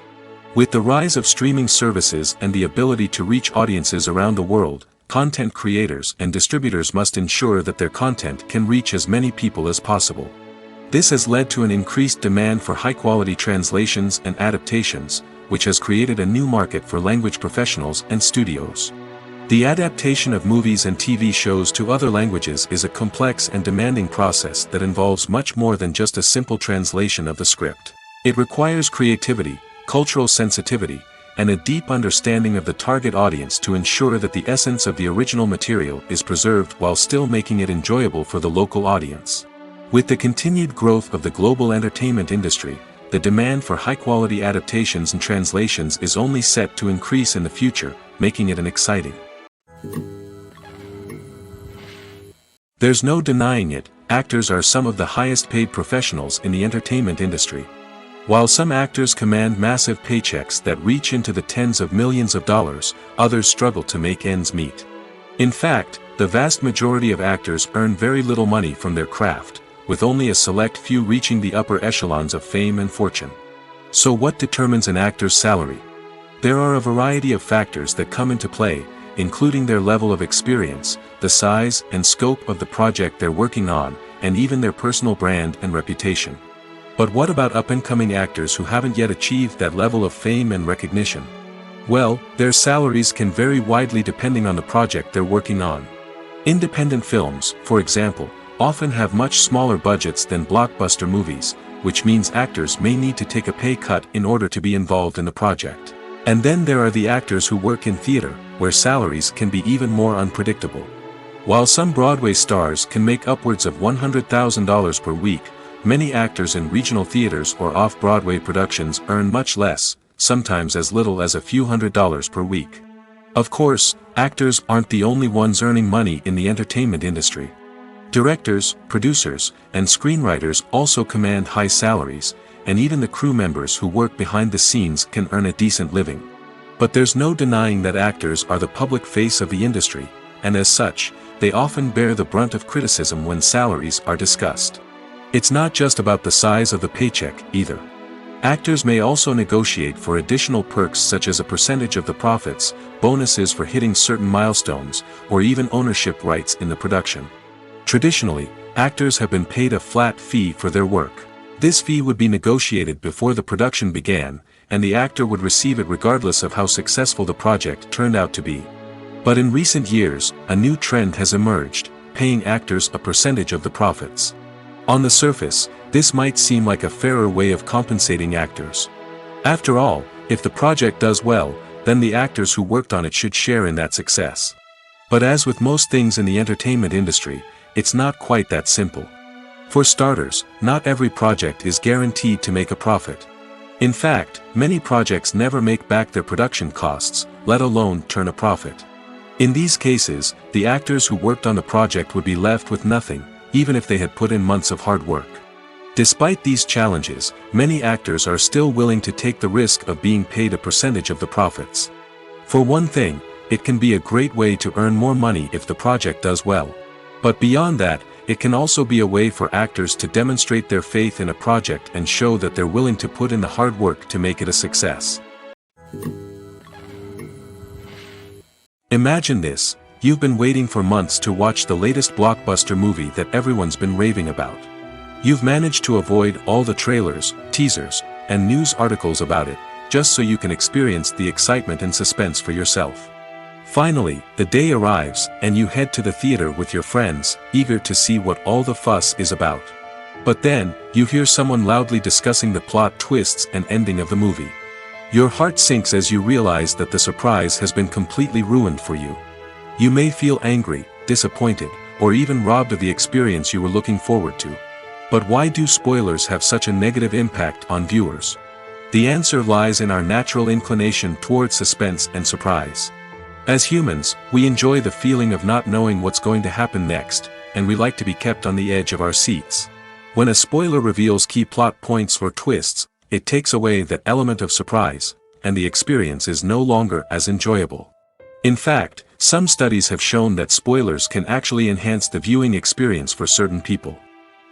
With the rise of streaming services and the ability to reach audiences around the world, content creators and distributors must ensure that their content can reach as many people as possible. This has led to an increased demand for high-quality translations and adaptations, which has created a new market for language professionals and studios. The adaptation of movies and TV shows to other languages is a complex and demanding process that involves much more than just a simple translation of the script. It requires creativity, cultural sensitivity, and a deep understanding of the target audience to ensure that the essence of the original material is preserved while still making it enjoyable for the local audience. With the continued growth of the global entertainment industry, the demand for high-quality adaptations and translations is only set to increase in the future, making it an exciting. There's no denying it, actors are some of the highest-paid professionals in the entertainment industry. While some actors command massive paychecks that reach into the tens of millions of dollars, others struggle to make ends meet. In fact, the vast majority of actors earn very little money from their craft, with only a select few reaching the upper echelons of fame and fortune. So what determines an actor's salary? There are a variety of factors that come into play, including their level of experience, the size and scope of the project they're working on, and even their personal brand and reputation. But what about up-and-coming actors who haven't yet achieved that level of fame and recognition? Well, their salaries can vary widely depending on the project they're working on. Independent films, for example, often have much smaller budgets than blockbuster movies, which means actors may need to take a pay cut in order to be involved in the project. And then there are the actors who work in theater, where salaries can be even more unpredictable. While some Broadway stars can make upwards of $100,000 per week, many actors in regional theaters or off-Broadway productions earn much less, sometimes as little as a few $100s per week. Of course, actors aren't the only ones earning money in the entertainment industry. Directors, producers, and screenwriters also command high salaries, and even the crew members who work behind the scenes can earn a decent living. But there's no denying that actors are the public face of the industry, and as such, they often bear the brunt of criticism when salaries are discussed. It's not just about the size of the paycheck, either. Actors may also negotiate for additional perks such as a percentage of the profits, bonuses for hitting certain milestones, or even ownership rights in the production. Traditionally, actors have been paid a flat fee for their work. This fee would be negotiated before the production began, and the actor would receive it regardless of how successful the project turned out to be. But in recent years, a new trend has emerged, paying actors a percentage of the profits. On the surface, this might seem like a fairer way of compensating actors. After all, If the project does well, then the actors who worked on it should share in that success. But as with most things in the entertainment industry, it's not quite that simple. For starters, not every project is guaranteed to make a profit. In fact, many projects never make back their production costs, let alone turn a profit. In these cases, the actors who worked on the project would be left with nothing, even if they had put in months of hard work. Despite these challenges, many actors are still willing to take the risk of being paid a percentage of the profits. For one thing, it can be a great way to earn more money if the project does well. But beyond that, it can also be a way for actors to demonstrate their faith in a project and show that they're willing to put in the hard work to make it a success. Imagine this: you've been waiting for months to watch the latest blockbuster movie that everyone's been raving about. You've managed to avoid all the trailers, teasers, and news articles about it, just so you can experience the excitement and suspense for yourself. Finally, the day arrives, and you head to the theater with your friends, eager to see what all the fuss is about. But then, you hear someone loudly discussing the plot twists and ending of the movie. Your heart sinks as you realize that the surprise has been completely ruined for you. You may feel angry, disappointed, or even robbed of the experience you were looking forward to. But why do spoilers have such a negative impact on viewers? The answer lies in our natural inclination toward suspense and surprise. As humans, we enjoy the feeling of not knowing what's going to happen next, and we like to be kept on the edge of our seats. When a spoiler reveals key plot points or twists, it takes away that element of surprise, and the experience is no longer as enjoyable. In fact, some studies have shown that spoilers can actually enhance the viewing experience for certain people.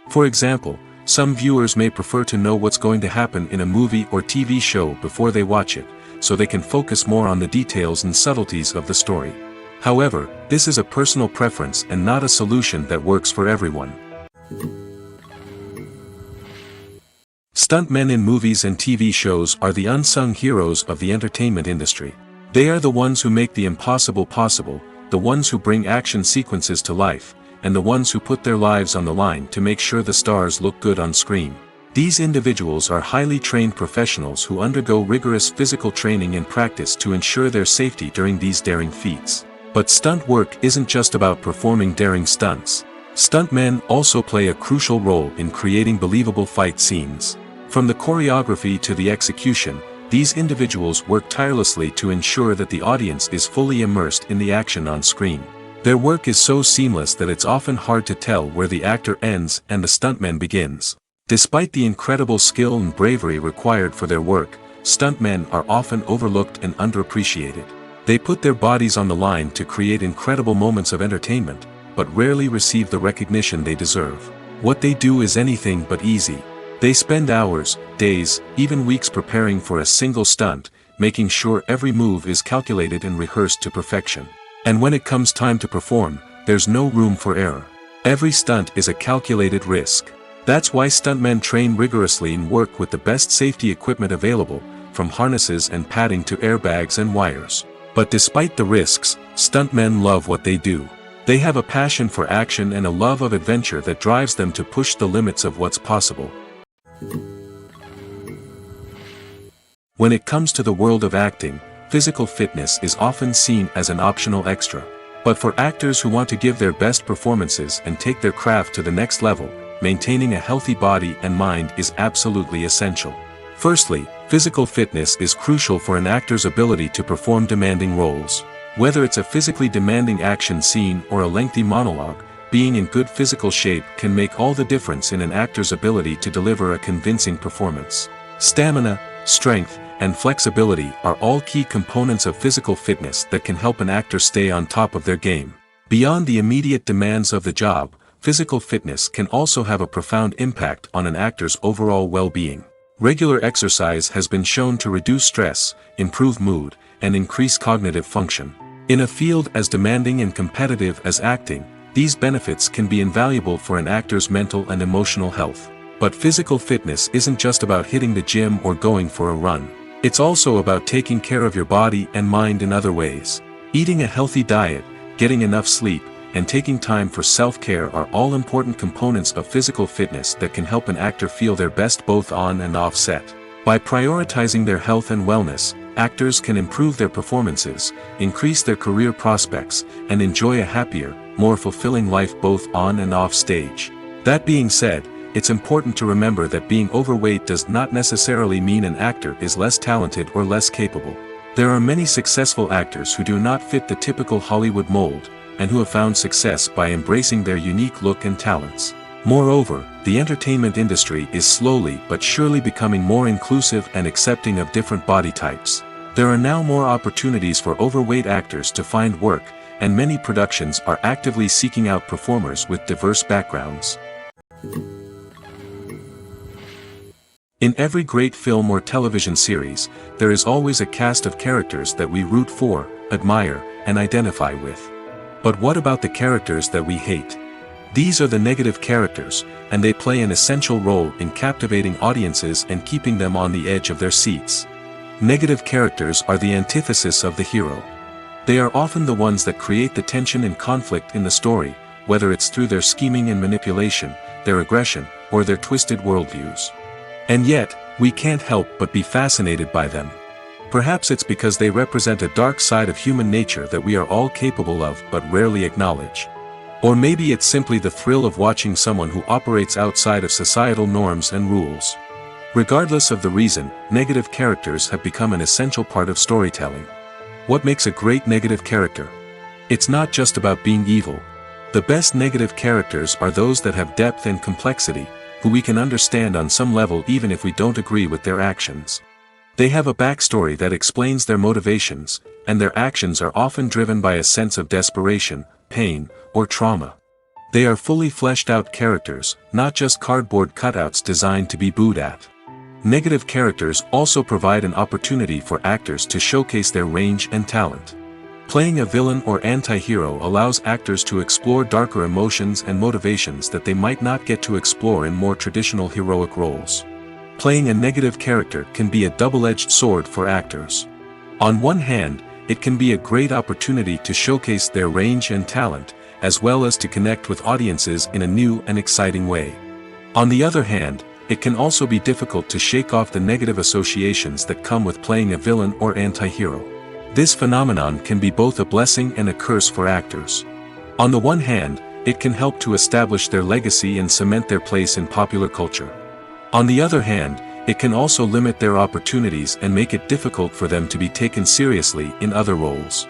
For example, some viewers may prefer to know what's going to happen in a movie or TV show before they watch it, so they can focus more on the details and subtleties of the story. However, this is a personal preference and not a solution that works for everyone. Stuntmen in movies and TV shows are the unsung heroes of the entertainment industry. They are the ones who make the impossible possible, the ones who bring action sequences to life, and the ones who put their lives on the line to make sure the stars look good on screen. These individuals are highly trained professionals who undergo rigorous physical training and practice to ensure their safety during these daring feats. But stunt work isn't just about performing daring stunts. Stuntmen also play a crucial role in creating believable fight scenes. From the choreography to the execution, these individuals work tirelessly to ensure that the audience is fully immersed in the action on screen. Their work is so seamless that it's often hard to tell where the actor ends and the stuntman begins. Despite the incredible skill and bravery required for their work, stuntmen are often overlooked and underappreciated. They put their bodies on the line to create incredible moments of entertainment, but rarely receive the recognition they deserve. What they do is anything but easy. They spend hours, days, even weeks preparing for a single stunt, making sure every move is calculated and rehearsed to perfection. And when it comes time to perform, there's no room for error. Every stunt is a calculated risk. That's why stuntmen train rigorously and work with the best safety equipment available, from harnesses and padding to airbags and wires. But despite the risks, stuntmen love what they do. They have a passion for action and a love of adventure that drives them to push the limits of what's possible. When it comes to the world of acting, physical fitness is often seen as an optional extra. But for actors who want to give their best performances and take their craft to the next level, maintaining a healthy body and mind is absolutely essential. Firstly, physical fitness is crucial for an actor's ability to perform demanding roles. Whether it's a physically demanding action scene or a lengthy monologue, being in good physical shape can make all the difference in an actor's ability to deliver a convincing performance. Stamina, strength, and flexibility are all key components of physical fitness that can help an actor stay on top of their game. Beyond the immediate demands of the job, physical fitness can also have a profound impact on an actor's overall well-being. Regular exercise has been shown to reduce stress, improve mood, and increase cognitive function. In a field as demanding and competitive as acting, these benefits can be invaluable for an actor's mental and emotional health. But physical fitness isn't just about hitting the gym or going for a run. It's also about taking care of your body and mind in other ways. Eating a healthy diet, getting enough sleep, and taking time for self-care are all important components of physical fitness that can help an actor feel their best both on and off set. By prioritizing their health and wellness, actors can improve their performances, increase their career prospects, and enjoy a happier, more fulfilling life both on and off stage. That being said, it's important to remember that being overweight does not necessarily mean an actor is less talented or less capable. There are many successful actors who do not fit the typical Hollywood mold, and who have found success by embracing their unique look and talents. Moreover, the entertainment industry is slowly but surely becoming more inclusive and accepting of different body types. There are now more opportunities for overweight actors to find work, and many productions are actively seeking out performers with diverse backgrounds. In every great film or television series, there is always a cast of characters that we root for, admire, and identify with. But what about the characters that we hate? These are the negative characters, and they play an essential role in captivating audiences and keeping them on the edge of their seats. Negative characters are the antithesis of the hero. They are often the ones that create the tension and conflict in the story, whether it's through their scheming and manipulation, their aggression, or their twisted worldviews. And yet, we can't help but be fascinated by them. Perhaps it's because they represent a dark side of human nature that we are all capable of but rarely acknowledge. Or maybe it's simply the thrill of watching someone who operates outside of societal norms and rules. Regardless of the reason, negative characters have become an essential part of storytelling. What makes a great negative character? It's not just about being evil. The best negative characters are those that have depth and complexity, who we can understand on some level even if we don't agree with their actions. They have a backstory that explains their motivations, and their actions are often driven by a sense of desperation, pain, or trauma. They are fully fleshed out characters, not just cardboard cutouts designed to be booed at. Negative characters also provide an opportunity for actors to showcase their range and talent. Playing a villain or anti-hero allows actors to explore darker emotions and motivations that they might not get to explore in more traditional heroic roles. Playing a negative character can be a double-edged sword for actors. On one hand, it can be a great opportunity to showcase their range and talent, as well as to connect with audiences in a new and exciting way. On the other hand, it can also be difficult to shake off the negative associations that come with playing a villain or anti-hero. This phenomenon can be both a blessing and a curse for actors. On the one hand, it can help to establish their legacy and cement their place in popular culture. On the other hand, it can also limit their opportunities and make it difficult for them to be taken seriously in other roles.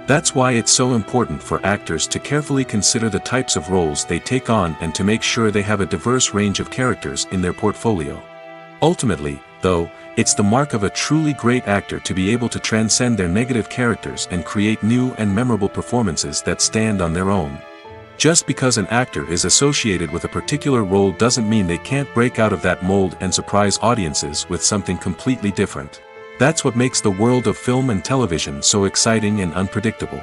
That's why it's so important for actors to carefully consider the types of roles they take on and to make sure they have a diverse range of characters in their portfolio. Ultimately, though, it's the mark of a truly great actor to be able to transcend their negative characters and create new and memorable performances that stand on their own. Just because an actor is associated with a particular role doesn't mean they can't break out of that mold and surprise audiences with something completely different. That's what makes the world of film and television so exciting and unpredictable.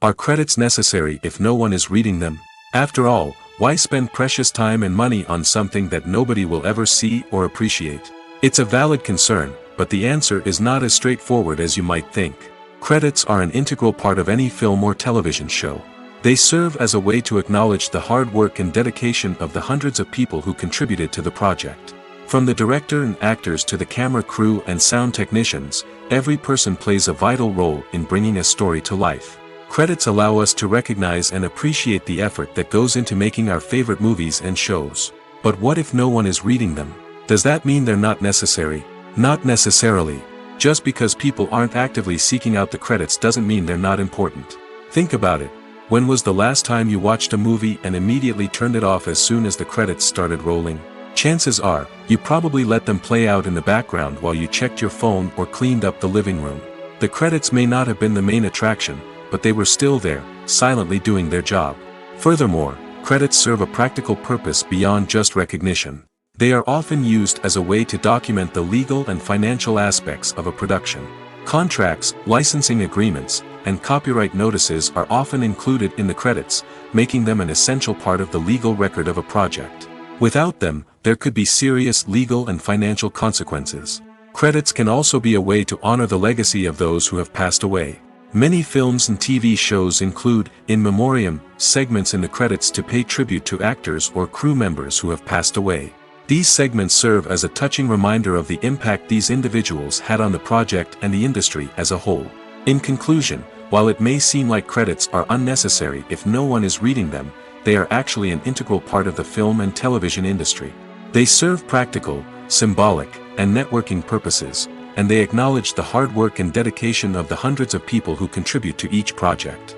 Are credits necessary if no one is reading them? After all, why spend precious time and money on something that nobody will ever see or appreciate? It's a valid concern, but the answer is not as straightforward as you might think. Credits are an integral part of any film or television show. They serve as a way to acknowledge the hard work and dedication of the hundreds of people who contributed to the project. From the director and actors to the camera crew and sound technicians, every person plays a vital role in bringing a story to life. Credits allow us to recognize and appreciate the effort that goes into making our favorite movies and shows. But what if no one is reading them? Does that mean they're not necessary? Not necessarily. Just because people aren't actively seeking out the credits doesn't mean they're not important. Think about it. When was the last time you watched a movie and immediately turned it off as soon as the credits started rolling? Chances are, you probably let them play out in the background while you checked your phone or cleaned up the living room. The credits may not have been the main attraction, but they were still there, silently doing their job. Furthermore, credits serve a practical purpose beyond just recognition. They are often used as a way to document the legal and financial aspects of a production. Contracts, licensing agreements, and copyright notices are often included in the credits, making them an essential part of the legal record of a project. Without them, there could be serious legal and financial consequences. Credits can also be a way to honor the legacy of those who have passed away. Many films and TV shows include, in memoriam, segments in the credits to pay tribute to actors or crew members who have passed away. These segments serve as a touching reminder of the impact these individuals had on the project and the industry as a whole. In conclusion, while it may seem like credits are unnecessary if no one is reading them, they are actually an integral part of the film and television industry. They serve practical, symbolic, and networking purposes, and they acknowledge the hard work and dedication of the hundreds of people who contribute to each project.